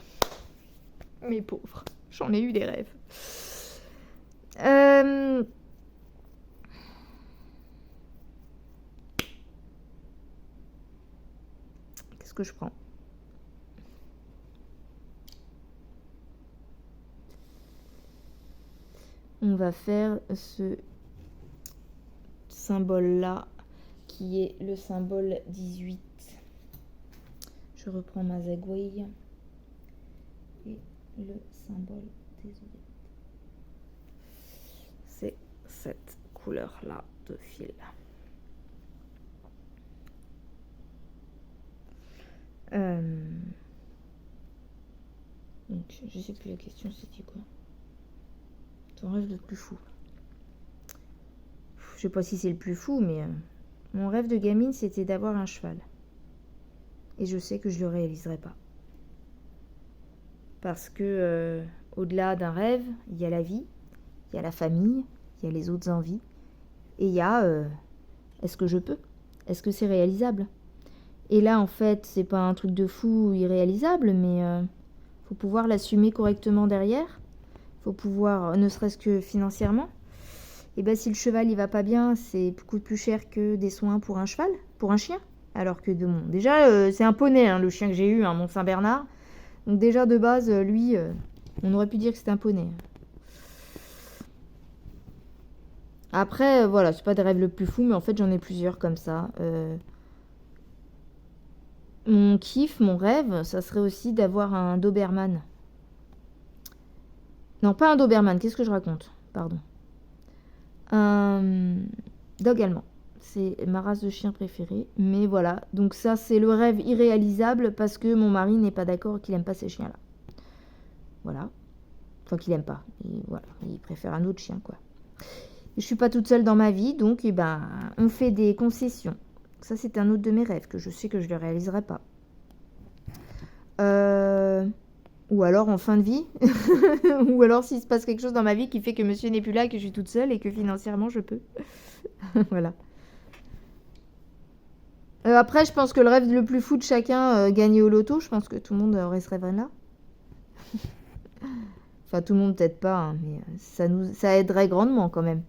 [SPEAKER 1] Mes pauvres. J'en ai eu des rêves. Qu'est-ce que je prends? On va faire ce symbole-là, qui est le symbole 18. Je reprends ma aiguille. Et le symbole des oreilles. C'est cette couleur-là de fil. Donc, je sais plus la question, c'était quoi? Ton rêve le plus fou. Je sais pas si c'est le plus fou, mais mon rêve de gamine, c'était d'avoir un cheval. Et je sais que je le réaliserai pas. Parce que au-delà d'un rêve, il y a la vie, il y a la famille, il y a les autres envies. Et il y a est-ce que je peux? Est-ce que c'est réalisable? Et là, en fait, c'est pas un truc de fou irréalisable, mais faut pouvoir l'assumer correctement derrière. Faut pouvoir, ne serait-ce que financièrement. Et ben si le cheval il va pas bien, c'est coûte plus cher que des soins pour un cheval, pour un chien. Alors que déjà c'est un poney, hein, le chien que j'ai eu, mon Saint-Bernard. Donc déjà de base, lui, on aurait pu dire que c'était un poney. Après, voilà, c'est pas des rêves le plus fou, mais en fait j'en ai plusieurs comme ça. Mon kiff, mon rêve, ça serait aussi d'avoir un Doberman. Non, pas un Doberman, qu'est-ce que je raconte? Pardon. Un dog allemand. C'est ma race de chien préférée. Mais voilà, donc ça c'est le rêve irréalisable parce que mon mari n'est pas d'accord, qu'il aime pas ces chiens-là. Voilà. Enfin qu'il aime pas. Et voilà, il préfère un autre chien, quoi. Et je suis pas toute seule dans ma vie, donc eh ben, on fait des concessions. Ça c'est un autre de mes rêves que je sais que je ne le réaliserai pas. Ou alors en fin de vie. Ou alors s'il se passe quelque chose dans ma vie qui fait que monsieur n'est plus là, que je suis toute seule et que financièrement je peux. Voilà. Après, je pense que le rêve le plus fou de chacun, gagner au loto, je pense que tout le monde aurait ce rêve-là. Enfin, tout le monde peut-être pas, hein, mais ça aiderait grandement quand même.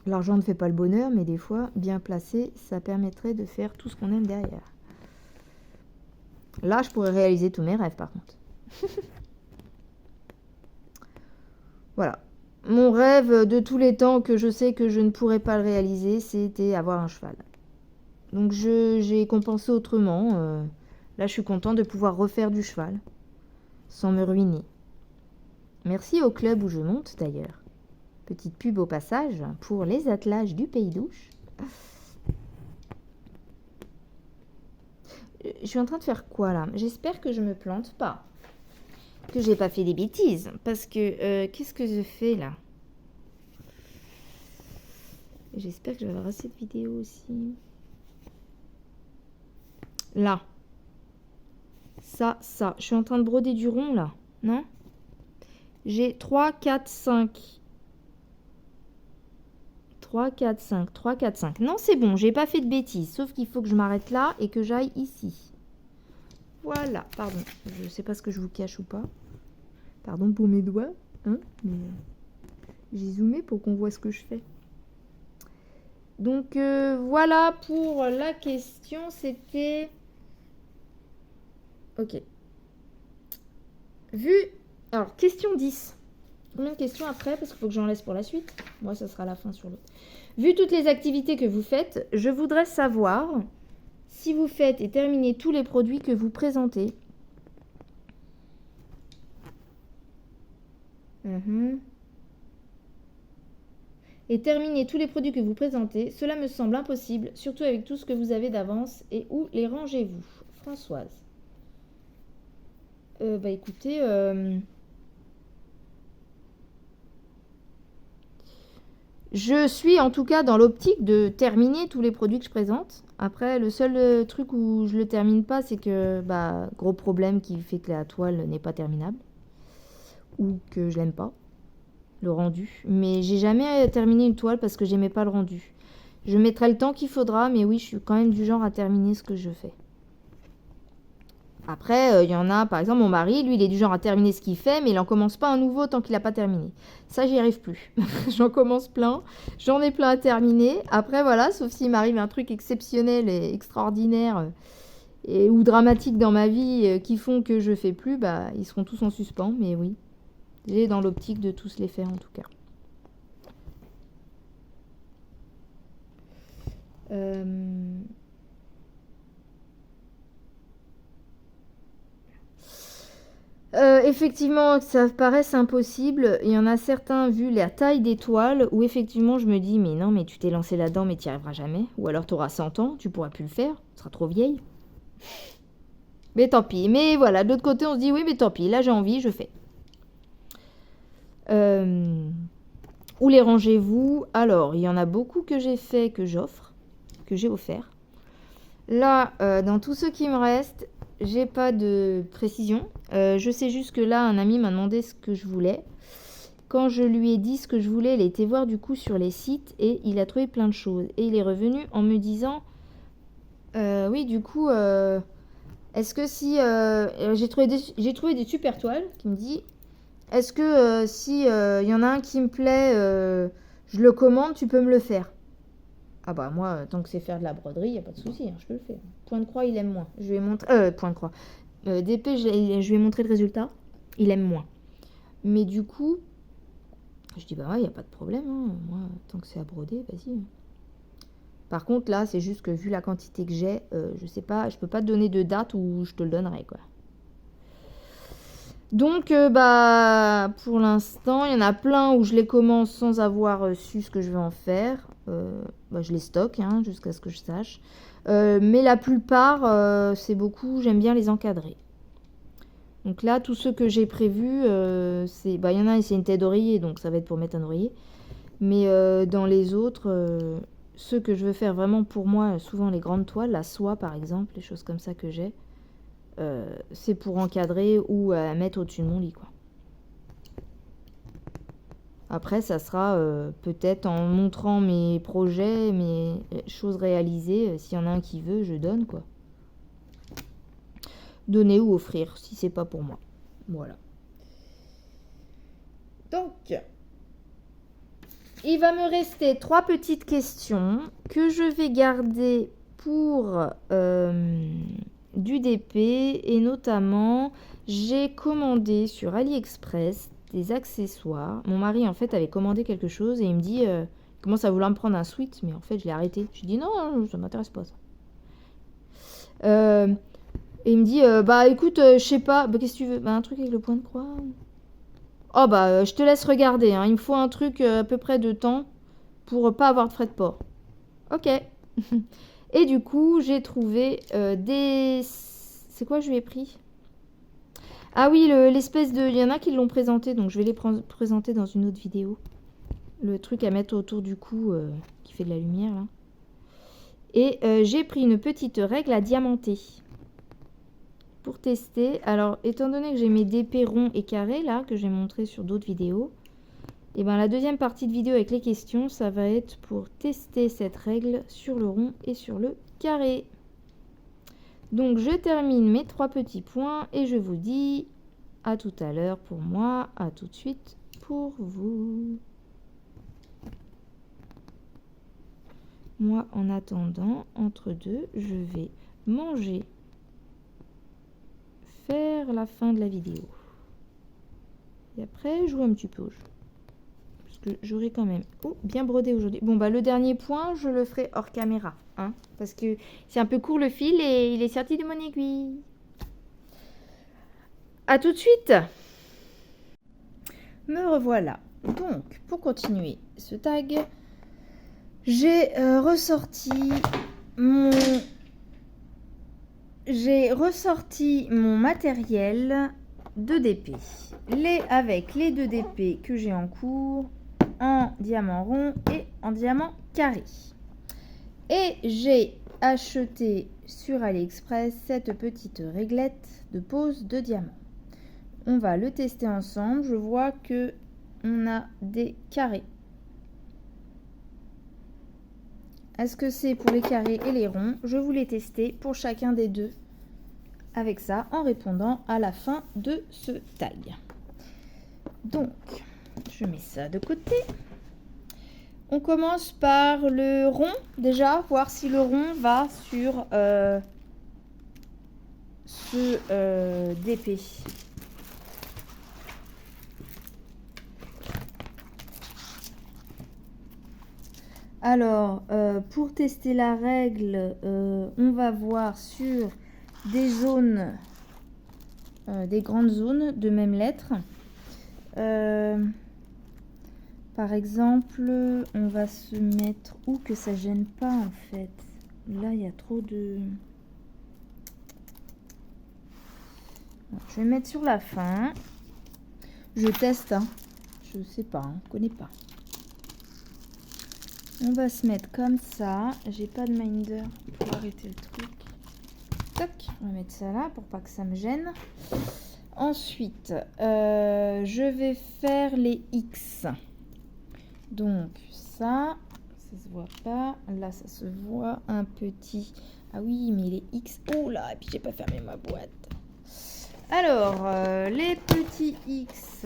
[SPEAKER 1] L'argent ne fait pas le bonheur, mais des fois, bien placé, ça permettrait de faire tout ce qu'on aime derrière. Là, je pourrais réaliser tous mes rêves, par contre. Voilà. Mon rêve de tous les temps que je sais que je ne pourrais pas le réaliser, c'était avoir un cheval. Donc j'ai compensé autrement. Là, je suis contente de pouvoir refaire du cheval sans me ruiner. Merci au club où je monte d'ailleurs. Petite pub au passage pour les attelages du Pays d'Ouche. Je suis en train de faire quoi là? J'espère que je me plante pas. Que j'ai pas fait des bêtises. Parce que qu'est-ce que je fais là? J'espère que je vais avoir assez de vidéos aussi. Là. Ça. Je suis en train de broder du rond là. Non? J'ai 3, 4, 5. 3, 4, 5. 3, 4, 5. Non, c'est bon, j'ai pas fait de bêtises. Sauf qu'il faut que je m'arrête là et que j'aille ici. Voilà, pardon. Je sais pas ce que je vous cache ou pas. Pardon pour mes doigts. Hein, mais j'ai zoomé pour qu'on voit ce que je fais. Donc voilà pour la question. C'était... Ok. Vu... Alors, question 10. Combien de questions après? Parce qu'il faut que j'en laisse pour la suite. Moi, ça sera la fin sur l'autre. Vu toutes les activités que vous faites, je voudrais savoir si vous faites et terminez tous les produits que vous présentez. Et terminez tous les produits que vous présentez. Cela me semble impossible, surtout avec tout ce que vous avez d'avance. Et où les rangez-vous? Françoise. Bah écoutez... Je suis en tout cas dans l'optique de terminer tous les produits que je présente. Après, le seul truc où je le termine pas, c'est que, gros problème qui fait que la toile n'est pas terminable. Ou que je l'aime pas, le rendu. Mais j'ai jamais terminé une toile parce que j'aimais pas le rendu. Je mettrai le temps qu'il faudra, mais oui, je suis quand même du genre à terminer ce que je fais. Après, il y en a, par exemple, mon mari, lui, il est du genre à terminer ce qu'il fait, mais il n'en commence pas un nouveau tant qu'il n'a pas terminé. Ça, j'y arrive plus. J'en commence plein, j'en ai plein à terminer. Après, voilà, sauf s'il m'arrive un truc exceptionnel et extraordinaire ou dramatique dans ma vie qui font que je fais plus, ils seront tous en suspens, mais oui. J'ai dans l'optique de tous les faire, en tout cas. Effectivement, ça paraisse impossible. Il y en a certains, vu la taille des toiles, où effectivement je me dis, mais non, mais tu t'es lancé là-dedans, mais tu n'y arriveras jamais. Ou alors tu auras 100 ans, tu pourras plus le faire, tu seras trop vieille. Mais tant pis. Mais voilà, de l'autre côté, on se dit, oui, mais tant pis, là j'ai envie, je fais. Où les rangez-vous? Alors, il y en a beaucoup que j'ai fait, que j'offre, que j'ai offert. Là, dans tous ceux qui me restent, j'ai pas de précision. Je sais juste que là, un ami m'a demandé ce que je voulais. Quand je lui ai dit ce que je voulais, il a été voir du coup sur les sites et il a trouvé plein de choses. Et il est revenu en me disant, oui, du coup, est-ce que si... j'ai trouvé des super toiles qui me dit, est-ce que si il y en a un qui me plaît, je le commande, tu peux me le faire? Ah bah moi, tant que c'est faire de la broderie, il n'y a pas de souci, hein, je peux le faire. Point de croix, il aime moins. Je lui ai montré... point de croix. DP, je lui ai montré le résultat. Il aime moins. Mais du coup, je dis, bah ouais, il n'y a pas de problème. Hein. Moi, tant que c'est à broder, vas-y. Par contre, là, c'est juste que vu la quantité que j'ai, je sais pas, je peux pas te donner de date où je te le donnerai, quoi. Donc, pour l'instant, il y en a plein où je les commence sans avoir su ce que je vais en faire. Je les stocke hein, jusqu'à ce que je sache. Mais la plupart, c'est beaucoup, j'aime bien les encadrer. Donc là, tous ceux que j'ai prévus, il y en a, c'est une tête d'oreiller, donc ça va être pour mettre un oreiller. Mais dans les autres, ceux que je veux faire vraiment pour moi, souvent les grandes toiles, la soie par exemple, les choses comme ça que j'ai, c'est pour encadrer ou mettre au-dessus de mon lit, quoi. Après, ça sera peut-être en montrant mes projets, mes choses réalisées. S'il y en a un qui veut, je donne, quoi. Donner ou offrir, si c'est pas pour moi. Voilà. Donc, il va me rester 3 petites questions que je vais garder pour du DP. Et notamment, j'ai commandé sur AliExpress des accessoires. Mon mari, en fait, avait commandé quelque chose et il me dit, il commence à vouloir me prendre un sweat, mais en fait, je l'ai arrêté. Je dis non, ça m'intéresse pas, ça. Et il me dit, écoute, je sais pas, qu'est-ce que tu veux? Un truc avec le point de croix. Oh bah, je te laisse regarder, hein. Il me faut un truc à peu près de temps pour pas avoir de frais de port. Ok. Et du coup, j'ai trouvé des... C'est quoi je lui ai pris? Ah oui, l'espèce de... Il y en a qui l'ont présenté, donc je vais les présenter dans une autre vidéo. Le truc à mettre autour du cou qui fait de la lumière, là. Et j'ai pris une petite règle à diamanter. Pour tester. Alors, étant donné que j'ai mes DP ronds et carrés, là, que j'ai montré sur d'autres vidéos, et ben la deuxième partie de vidéo avec les questions, ça va être pour tester cette règle sur le rond et sur le carré. Donc, je termine mes 3 petits points et je vous dis à tout à l'heure pour moi, à tout de suite pour vous. Moi, en attendant, entre deux, je vais manger, faire la fin de la vidéo. Et après, jouer un petit peu au jeu. Parce que j'aurai quand même bien brodé aujourd'hui. Bon, bah le dernier point, je le ferai hors caméra. Hein, parce que c'est un peu court le fil et il est sorti de mon aiguille. A tout de suite. Me revoilà. Donc, pour continuer ce tag, j'ai ressorti mon matériel de DP. Avec les 2 DP que j'ai en cours, en diamant rond et en diamant carré. Et j'ai acheté sur AliExpress cette petite réglette de pose de diamant. On va le tester ensemble. Je vois que on a des carrés. Est-ce que c'est pour les carrés et les ronds? Je voulais tester pour chacun des deux avec ça en répondant à la fin de ce tag. Donc, je mets ça de côté. On commence par le rond déjà, voir si le rond va sur ce DP. Alors, pour tester la règle, on va voir sur des zones, des grandes zones de même lettre. Par exemple, on va se mettre où que ça gêne pas en fait. Là, il y a trop de... Je vais mettre sur la fin. Je teste, hein. Je sais pas, hein. Je connais pas. On va se mettre comme ça. J'ai pas de minder pour arrêter le truc. Toc, on va mettre ça là pour pas que ça me gêne. Ensuite, je vais faire les X. Donc ça se voit pas. Là, ça se voit un petit. Ah oui, mais les X. Oh là, et puis j'ai pas fermé ma boîte. Alors, les petits X.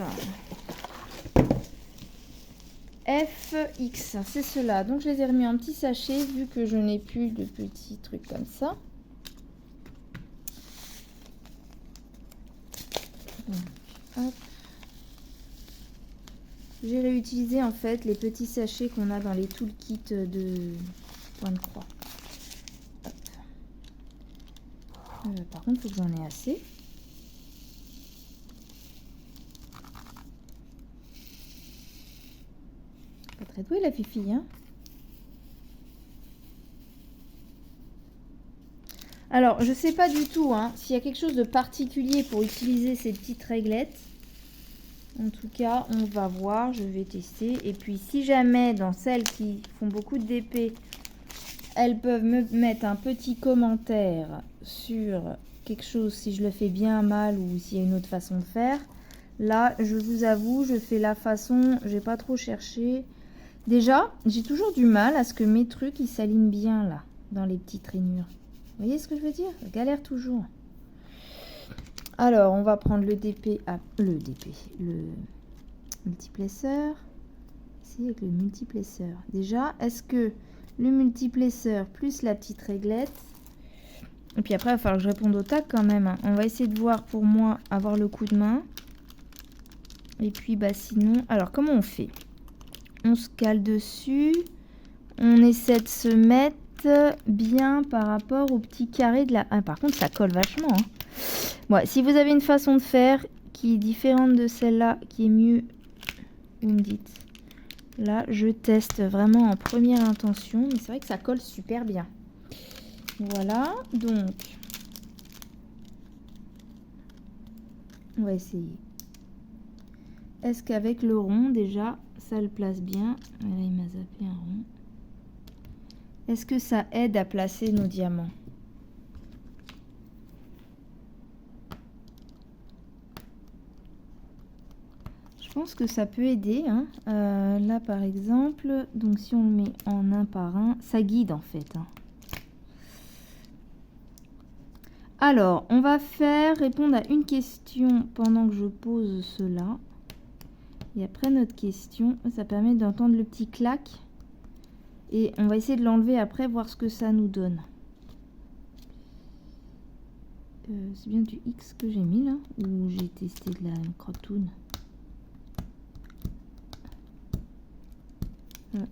[SPEAKER 1] FX, c'est cela. Donc je les ai remis en petit sachet vu que je n'ai plus de petits trucs comme ça. Donc, hop. J'ai réutilisé en fait les petits sachets qu'on a dans les toolkits de point de croix. Par contre, il faut que j'en ai assez. Pas très douée la fifi, hein. Alors, je sais pas du tout hein, s'il y a quelque chose de particulier pour utiliser ces petites réglettes. En tout cas, on va voir, je vais tester. Et puis, si jamais, dans celles qui font beaucoup de DP, elles peuvent me mettre un petit commentaire sur quelque chose, si je le fais bien, mal, ou s'il y a une autre façon de faire. Là, je vous avoue, je fais la façon, j'ai pas trop cherché. Déjà, j'ai toujours du mal à ce que mes trucs, ils s'alignent bien, là, dans les petites rainures. Vous voyez ce que je veux dire? Je galère toujours. Alors, on va prendre le DP, le multiplesseur. Ici, avec le multiplesseur. Déjà, est-ce que le multiplesseur plus la petite réglette... Et puis après, il va falloir que je réponde au tag quand même. Hein. On va essayer de voir pour moi, avoir le coup de main. Et puis, bah sinon... Alors, comment on fait? On se cale dessus. On essaie de se mettre bien par rapport au petit carré de la... Ah, par contre, ça colle vachement. Hein. Ouais, si vous avez une façon de faire qui est différente de celle-là, qui est mieux, vous me dites. Là, je teste vraiment en première intention, mais c'est vrai que ça colle super bien. Voilà, donc on va essayer. Est-ce qu'avec le rond, déjà, ça le place bien? Là, il m'a zappé un rond. Est-ce que ça aide à placer nos diamants? Je pense que ça peut aider. Hein. Là, par exemple, donc si on le met en un par un, ça guide en fait. Hein. Alors, on va faire répondre à une question pendant que je pose cela. Et après notre question, ça permet d'entendre le petit clac. Et on va essayer de l'enlever après, voir ce que ça nous donne. C'est bien du X que j'ai mis là, ou j'ai testé de la crop-toon.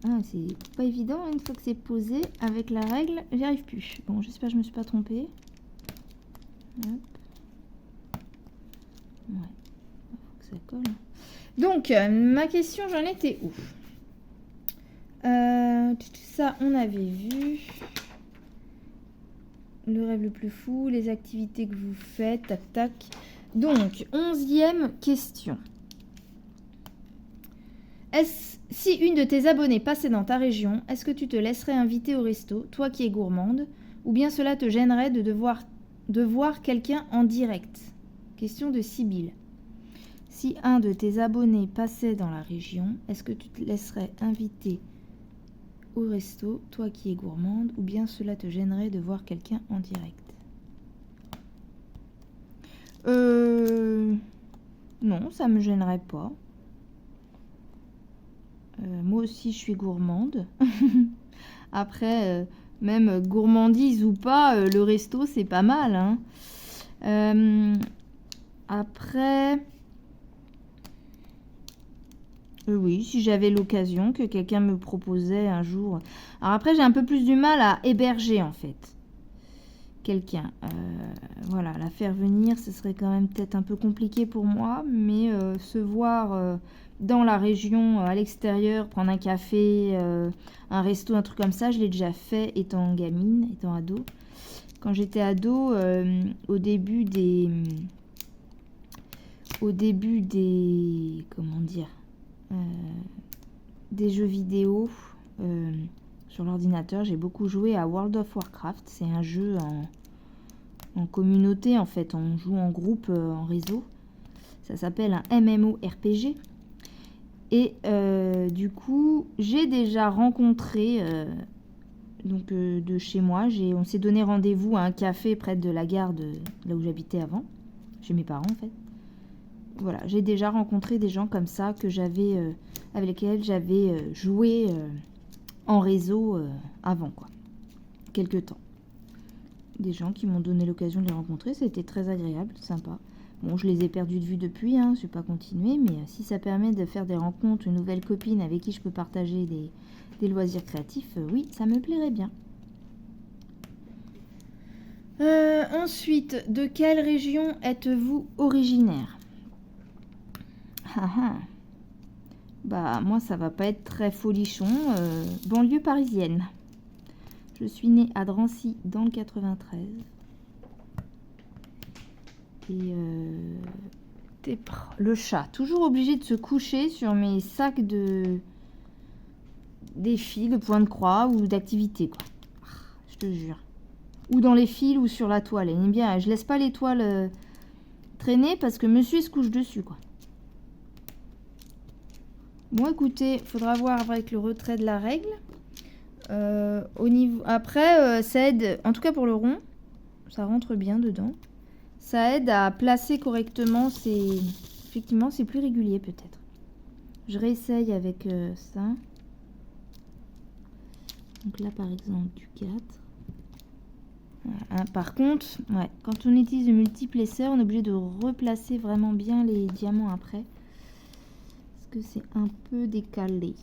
[SPEAKER 1] Ah, c'est pas évident, une fois que c'est posé avec la règle, j'y arrive plus. Bon, j'espère que je me suis pas trompée. Hop. Ouais, faut que ça colle. Donc, ma question, j'en étais où? Tout ça, on avait vu. Le rêve le plus fou, les activités que vous faites, tac, tac. Donc, 11e question. Si une de tes abonnées passait dans ta région, est-ce que tu te laisserais inviter au resto, toi qui es gourmande, ou bien cela te gênerait de voir quelqu'un en direct? Question de Sibylle. Si un de tes abonnés passait dans la région, est-ce que tu te laisserais inviter au resto, toi qui es gourmande, ou bien cela te gênerait de voir quelqu'un en direct? Non, ça me gênerait pas. Moi aussi, je suis gourmande. Après, même gourmandise ou pas, le resto, c'est pas mal. Hein. Après, oui, si j'avais l'occasion que quelqu'un me proposait un jour. Alors après, j'ai un peu plus du mal à héberger, en fait. Quelqu'un. Voilà, la faire venir, ce serait quand même peut-être un peu compliqué pour moi. Mais se voir... dans la région, à l'extérieur, prendre un café, un resto, un truc comme ça, je l'ai déjà fait étant gamine, étant ado. Quand j'étais ado, au début des... Comment dire, des jeux vidéo sur l'ordinateur, j'ai beaucoup joué à World of Warcraft. C'est un jeu en communauté, en fait. On joue en groupe, en réseau. Ça s'appelle un MMORPG. Et du coup, j'ai déjà rencontré, de chez moi, on s'est donné rendez-vous à un café près de la gare de là où j'habitais avant, chez mes parents en fait. Voilà, j'ai déjà rencontré des gens comme ça que avec lesquels j'avais joué en réseau avant, quoi, quelque temps. Des gens qui m'ont donné l'occasion de les rencontrer, c'était très agréable, sympa. Bon, je les ai perdus de vue depuis, hein, je vais pas continuer, mais si ça permet de faire des rencontres, une nouvelle copine avec qui je peux partager des loisirs créatifs, oui, ça me plairait bien. Ensuite, de quelle région êtes-vous originaire? Bah, moi, ça va pas être très folichon. Banlieue parisienne. Je suis née à Drancy dans le 93. Et le chat, toujours obligé de se coucher sur mes sacs des fils, de points de croix ou d'activités, quoi. Je te jure. Ou dans les fils ou sur la toile. Il aime bien, je laisse pas les toiles traîner parce que monsieur se couche dessus, quoi. Bon, écoutez, faudra voir avec le retrait de la règle. Après, ça aide, en tout cas pour le rond, ça rentre bien dedans. Ça aide à placer correctement. Effectivement, c'est plus régulier peut-être. Je réessaye avec ça. Donc là, par exemple, du 4. Voilà. Par contre, ouais, quand on utilise de multiples essais, on est obligé de replacer vraiment bien les diamants après. Parce que c'est un peu décalé.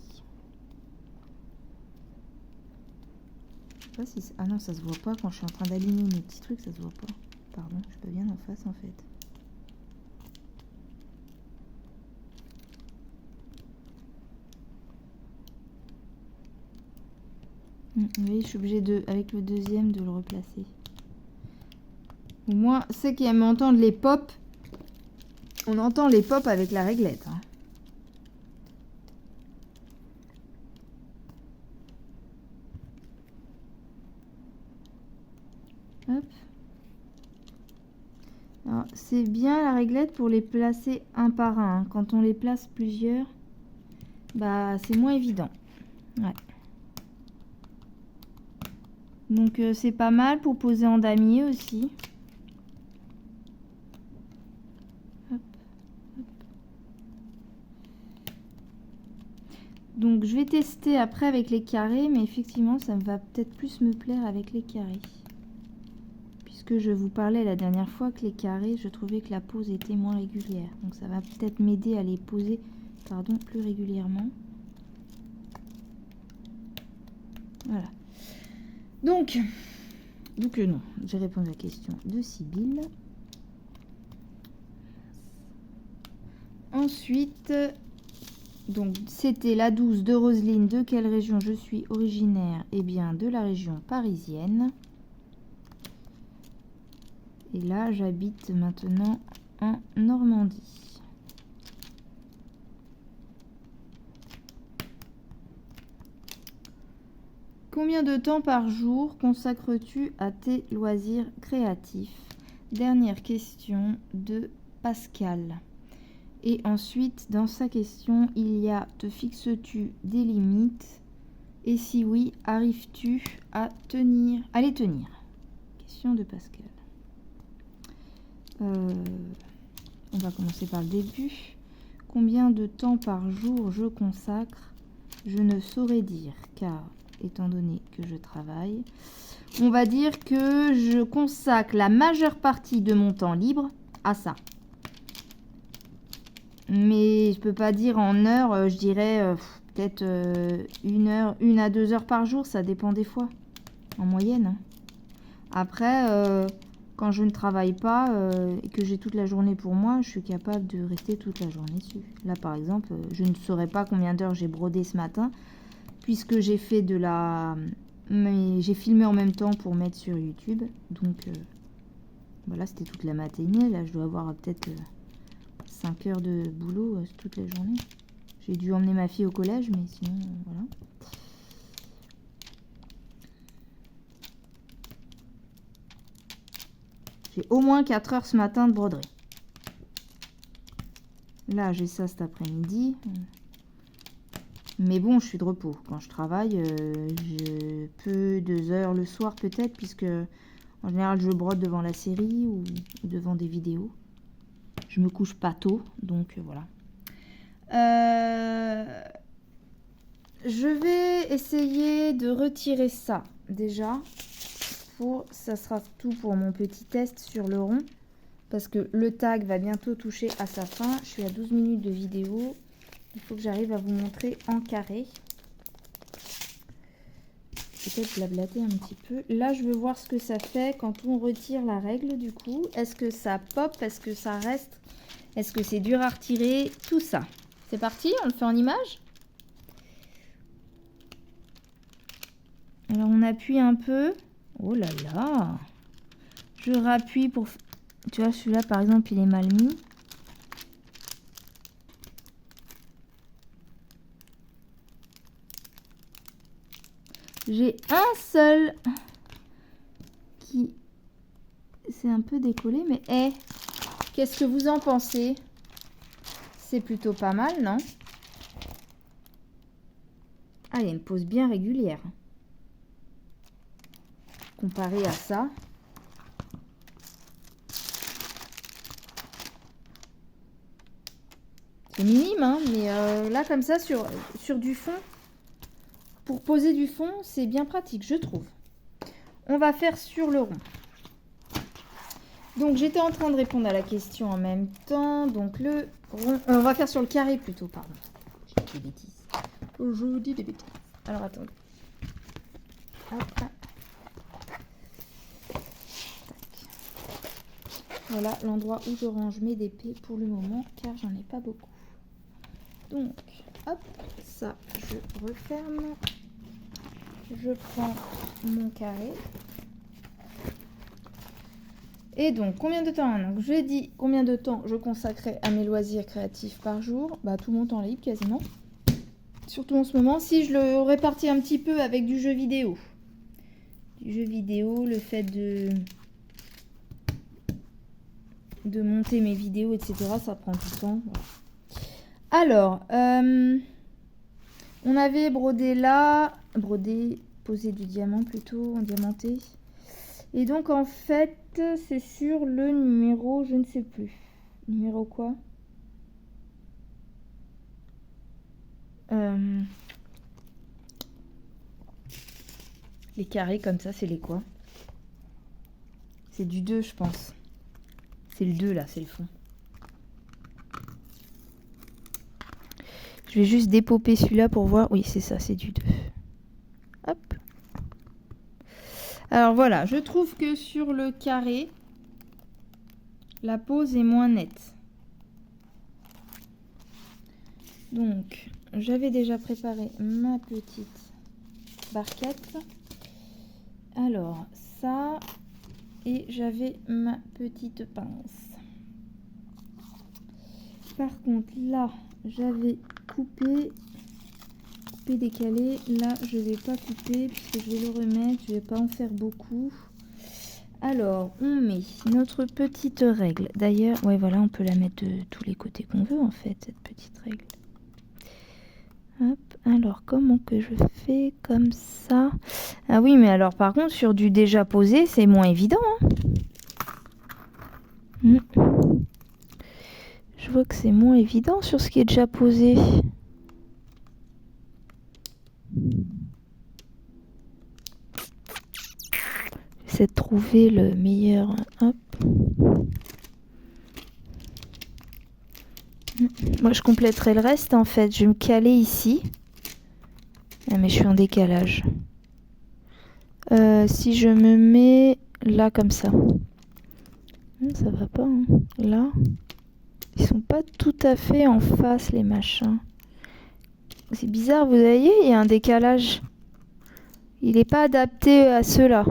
[SPEAKER 1] Je sais pas si... Ah non, ça se voit pas quand je suis en train d'aligner mes petits trucs, ça se voit pas. Pardon, je suis pas bien en face en fait. Oui, je suis obligée de, avec le deuxième, de le replacer. Au moins, ceux qui aiment entendre les pops, on entend les pops avec la réglette. Hein. Hop. C'est bien la réglette pour les placer un par un. Hein. Quand on les place plusieurs, bah c'est moins évident. Ouais. Donc c'est pas mal pour poser en damier aussi. Hop, hop. Donc je vais tester après avec les carrés, mais effectivement ça va peut-être plus me plaire avec les carrés. Puisque je vous parlais la dernière fois que les carrés, je trouvais que la pose était moins régulière. Donc ça va peut-être m'aider à les poser, pardon, plus régulièrement. Voilà. Donc non, j'ai répondu à la question de Sybille. Ensuite, donc c'était la 12 de Roselyne. De quelle région je suis originaire? Eh bien, de la région parisienne. Et là, j'habite maintenant en Normandie. Combien de temps par jour consacres-tu à tes loisirs créatifs? Dernière question de Pascal. Et ensuite, dans sa question, il y a: te fixes-tu des limites? Et si oui, arrives-tu à les tenir? Question de Pascal. On va commencer par le début. Combien de temps par jour je consacre? Je ne saurais dire, car étant donné que je travaille, on va dire que je consacre la majeure partie de mon temps libre à ça. Mais je peux pas dire en heures, je dirais peut-être 1 à 2 heures par jour, ça dépend des fois, en moyenne. Hein. Après, quand je ne travaille pas et que j'ai toute la journée pour moi, je suis capable de rester toute la journée dessus. Là, par exemple, je ne saurais pas combien d'heures j'ai brodé ce matin, puisque j'ai fait mais j'ai filmé en même temps pour mettre sur YouTube. Donc, voilà, c'était toute la matinée. Là, je dois avoir peut-être 5 heures de boulot toute la journée. J'ai dû emmener ma fille au collège, mais sinon, voilà. J'ai au moins 4 heures ce matin de broderie. Là, j'ai ça cet après-midi. Mais bon, je suis de repos. Quand je travaille, je peux 2 heures le soir peut-être, puisque en général, je brode devant la série ou devant des vidéos. Je me couche pas tôt, donc voilà. Je vais essayer de retirer ça déjà. Ça sera tout pour mon petit test sur le rond. Parce que le tag va bientôt toucher à sa fin. Je suis à 12 minutes de vidéo. Il faut que j'arrive à vous montrer en carré. Peut-être blablater un petit peu. Là, je veux voir ce que ça fait quand on retire la règle du coup. Est-ce que ça pop? Est-ce que ça reste? Est-ce que c'est dur à retirer? Tout ça. C'est parti, on le fait en image. Alors, on appuie un peu. Oh là là! Je rappuie pour... Tu vois, celui-là, par exemple, il est mal mis. J'ai un seul qui... C'est un peu décollé, mais qu'est-ce que vous en pensez? C'est plutôt pas mal, non? Ah, il y a une pose bien régulière. Comparé à ça. C'est minime, hein, mais là, comme ça, sur du fond, pour poser du fond, c'est bien pratique, je trouve. On va faire sur le rond. Donc, j'étais en train de répondre à la question en même temps. Donc, le rond... on va faire sur le carré plutôt, pardon. Je dis des bêtises. Je dis des bêtises. Alors, attendez. Hop. Voilà l'endroit où je range mes DP pour le moment, car j'en ai pas beaucoup. Donc, hop, ça, je referme. je prends mon carré. Et donc, combien de temps? Donc, je dis combien de temps je consacrais à mes loisirs créatifs par jour. Bah, tout mon temps libre quasiment. Surtout en ce moment, si je le répartis un petit peu avec du jeu vidéo. Du jeu vidéo, le fait de monter mes vidéos, etc. Ça prend du temps. Voilà. Alors, on avait brodé là, posé du diamant plutôt, en diamanté. Et donc en fait, c'est sur le numéro, je ne sais plus. Numéro quoi? Les carrés comme ça, c'est les quoi? C'est du 2, je pense. C'est le 2 là, c'est le fond. Je vais juste dépoper celui-là pour voir. Oui, c'est ça, c'est du 2. Hop. Alors voilà, je trouve que sur le carré, la pose est moins nette. Donc, j'avais déjà préparé ma petite barquette. Alors, ça, et j'avais ma petite pince. Par contre, là, j'avais coupé, décalé. Là, je vais pas couper puisque je vais le remettre. Je vais pas en faire beaucoup. Alors, on met notre petite règle. D'ailleurs, ouais, voilà, on peut la mettre de tous les côtés qu'on veut, en fait, cette petite règle. Hop, alors, comment que je fais comme ça? Ah oui, mais alors, par contre, sur du déjà posé, c'est moins évident, hein. Je vois que c'est moins évident sur ce qui est déjà posé. J'essaie de trouver le meilleur. Hop. Moi, je compléterai le reste en fait. Je vais me caler ici. Ah, mais je suis en décalage. Si je me mets là comme ça. Ça va pas. Hein. Là. Ils sont pas tout à fait en face les machins. C'est bizarre, vous voyez, il y a un décalage. Il n'est pas adapté à ceux-là.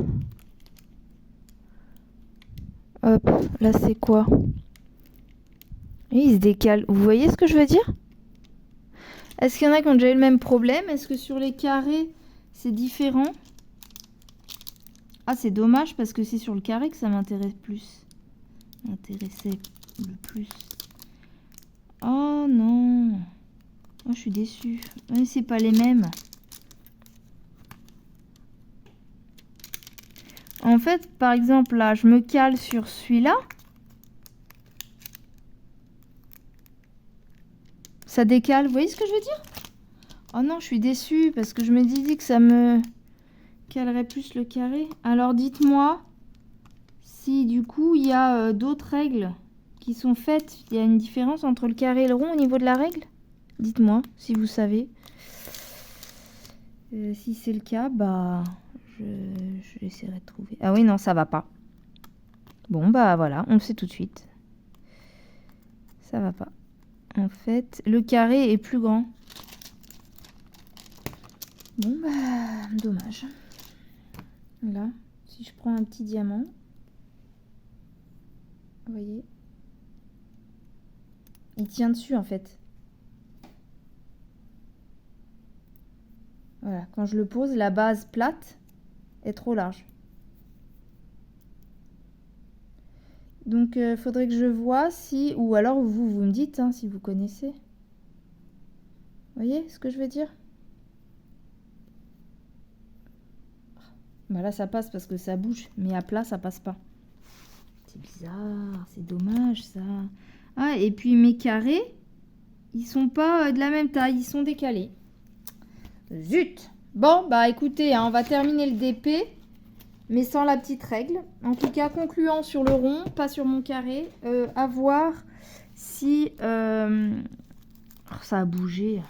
[SPEAKER 1] Hop, là c'est quoi? Il se décale. Vous voyez ce que je veux dire? Est-ce qu'il y en a qui ont déjà eu le même problème? Est-ce que sur les carrés, c'est différent? Ah, c'est dommage parce que c'est sur le carré que ça m'intéresse plus. M'intéressait le plus. Oh non. Oh, je suis déçue. Mais c'est pas les mêmes. En fait, par exemple, là, je me cale sur celui-là. Ça décale, vous voyez ce que je veux dire? Oh non, je suis déçue parce que je me disais que ça me calerait plus le carré. Alors dites-moi si du coup il y a d'autres règles qui sont faites. Il y a une différence entre le carré et le rond au niveau de la règle? Dites-moi si vous savez. Si c'est le cas, bah je essaierai de trouver. Ah oui, non, ça va pas. Bon, bah voilà, on le sait tout de suite. Ça va pas. En fait, le carré est plus grand. Bon, bah, dommage. Là, si je prends un petit diamant, vous voyez, il tient dessus en fait. Voilà, quand je le pose, la base plate est trop large. Donc, faudrait que je vois si... Ou alors, vous me dites hein, si vous connaissez. Vous voyez ce que je veux dire? Bah là, ça passe parce que ça bouge. Mais à plat, ça passe pas. C'est bizarre, c'est dommage ça. Ah, et puis mes carrés, ils sont pas de la même taille, ils sont décalés. Zut! Bon, bah écoutez, hein, on va terminer le DP. Mais sans la petite règle. En tout cas, concluant sur le rond, pas sur mon carré. À voir si... Oh, ça a bougé.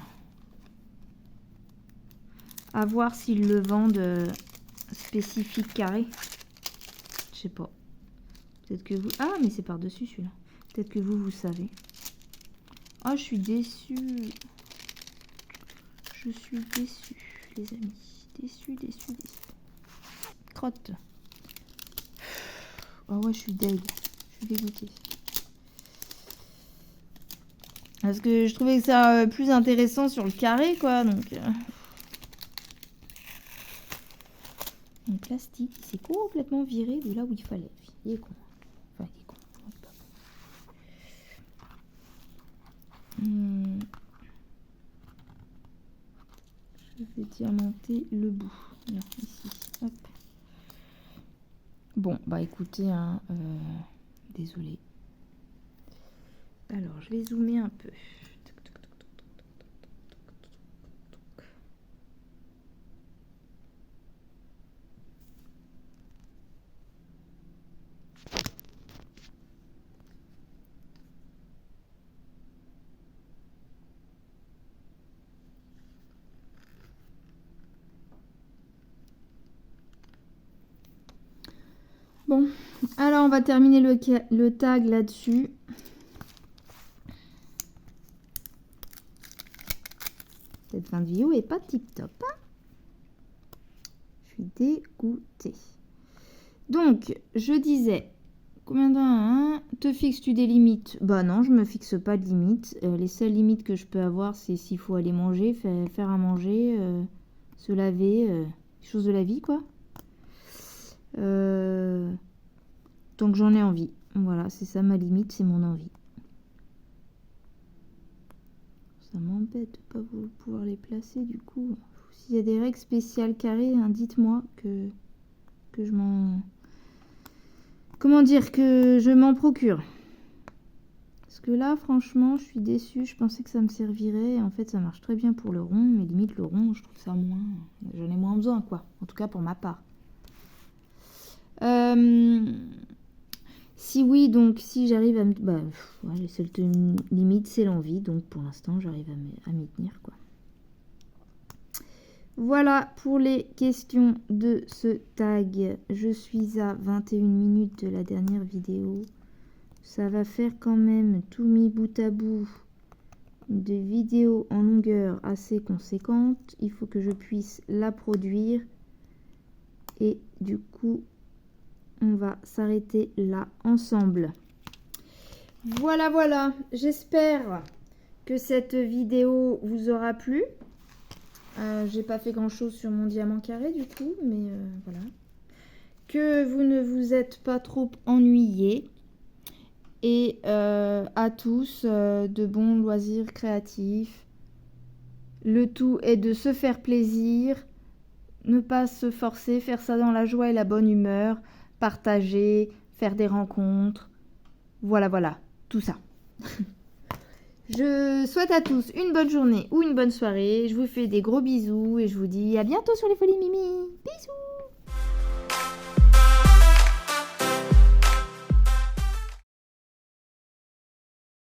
[SPEAKER 1] À voir s'ils le vendent spécifique carré. Je sais pas. Peut-être que vous... Ah, mais c'est par-dessus celui-là. Peut-être que vous savez. Oh, je suis déçue. Je suis déçue, les amis. Déçu. Crotte. Oh ouais, je suis deg. Je suis dégoûtée. Parce que je trouvais que ça plus intéressant sur le carré, quoi. Donc, mon plastique, il s'est complètement viré de là où il fallait. Il est con. Enfin, il est con. Non, c'est pas bon. Je vais diamanter le bout. Là, ici. Hop. Bon, bah écoutez, hein, désolé. Alors, je vais zoomer un peu. Bon, alors on va terminer le tag là-dessus. Cette fin de vidéo est pas tip top. Hein, je suis dégoûtée. Donc, je disais, combien de temps hein, te fixes-tu des limites? Bah non, je me fixe pas de limites. Les seules limites que je peux avoir, c'est s'il faut aller manger, faire à manger, se laver, les choses de la vie, quoi. Donc j'en ai envie. Voilà, c'est ça ma limite, c'est mon envie. Ça m'embête de pas pouvoir les placer du coup. S'il y a des règles spéciales carrées, hein, dites-moi que je m'en... Comment dire, que je m'en procure. Parce que là, franchement, je suis déçue. Je pensais que ça me servirait. Et en fait, ça marche très bien pour le rond. Mais limite, le rond, je trouve ça moins... J'en ai moins besoin, quoi. En tout cas, pour ma part. Si oui, donc si j'arrive à me... Bah, ouais, les seules limites, c'est l'envie. Donc pour l'instant, j'arrive à m'y tenir, quoi. Voilà pour les questions de ce tag. Je suis à 21 minutes de la dernière vidéo. Ça va faire quand même tout mis bout à bout de vidéos en longueur assez conséquente. Il faut que je puisse la produire. Et du coup... on va s'arrêter là ensemble. Voilà. J'espère que cette vidéo vous aura plu. J'ai pas fait grand chose sur mon diamant carré du coup, mais voilà. Que vous ne vous êtes pas trop ennuyés. Et à tous, de bons loisirs créatifs. Le tout est de se faire plaisir. Ne pas se forcer, faire ça dans la joie et la bonne humeur. Partager, faire des rencontres, voilà, tout ça. Je souhaite à tous une bonne journée ou une bonne soirée. Je vous fais des gros bisous et je vous dis à bientôt sur les Folies Mimi. Bisous!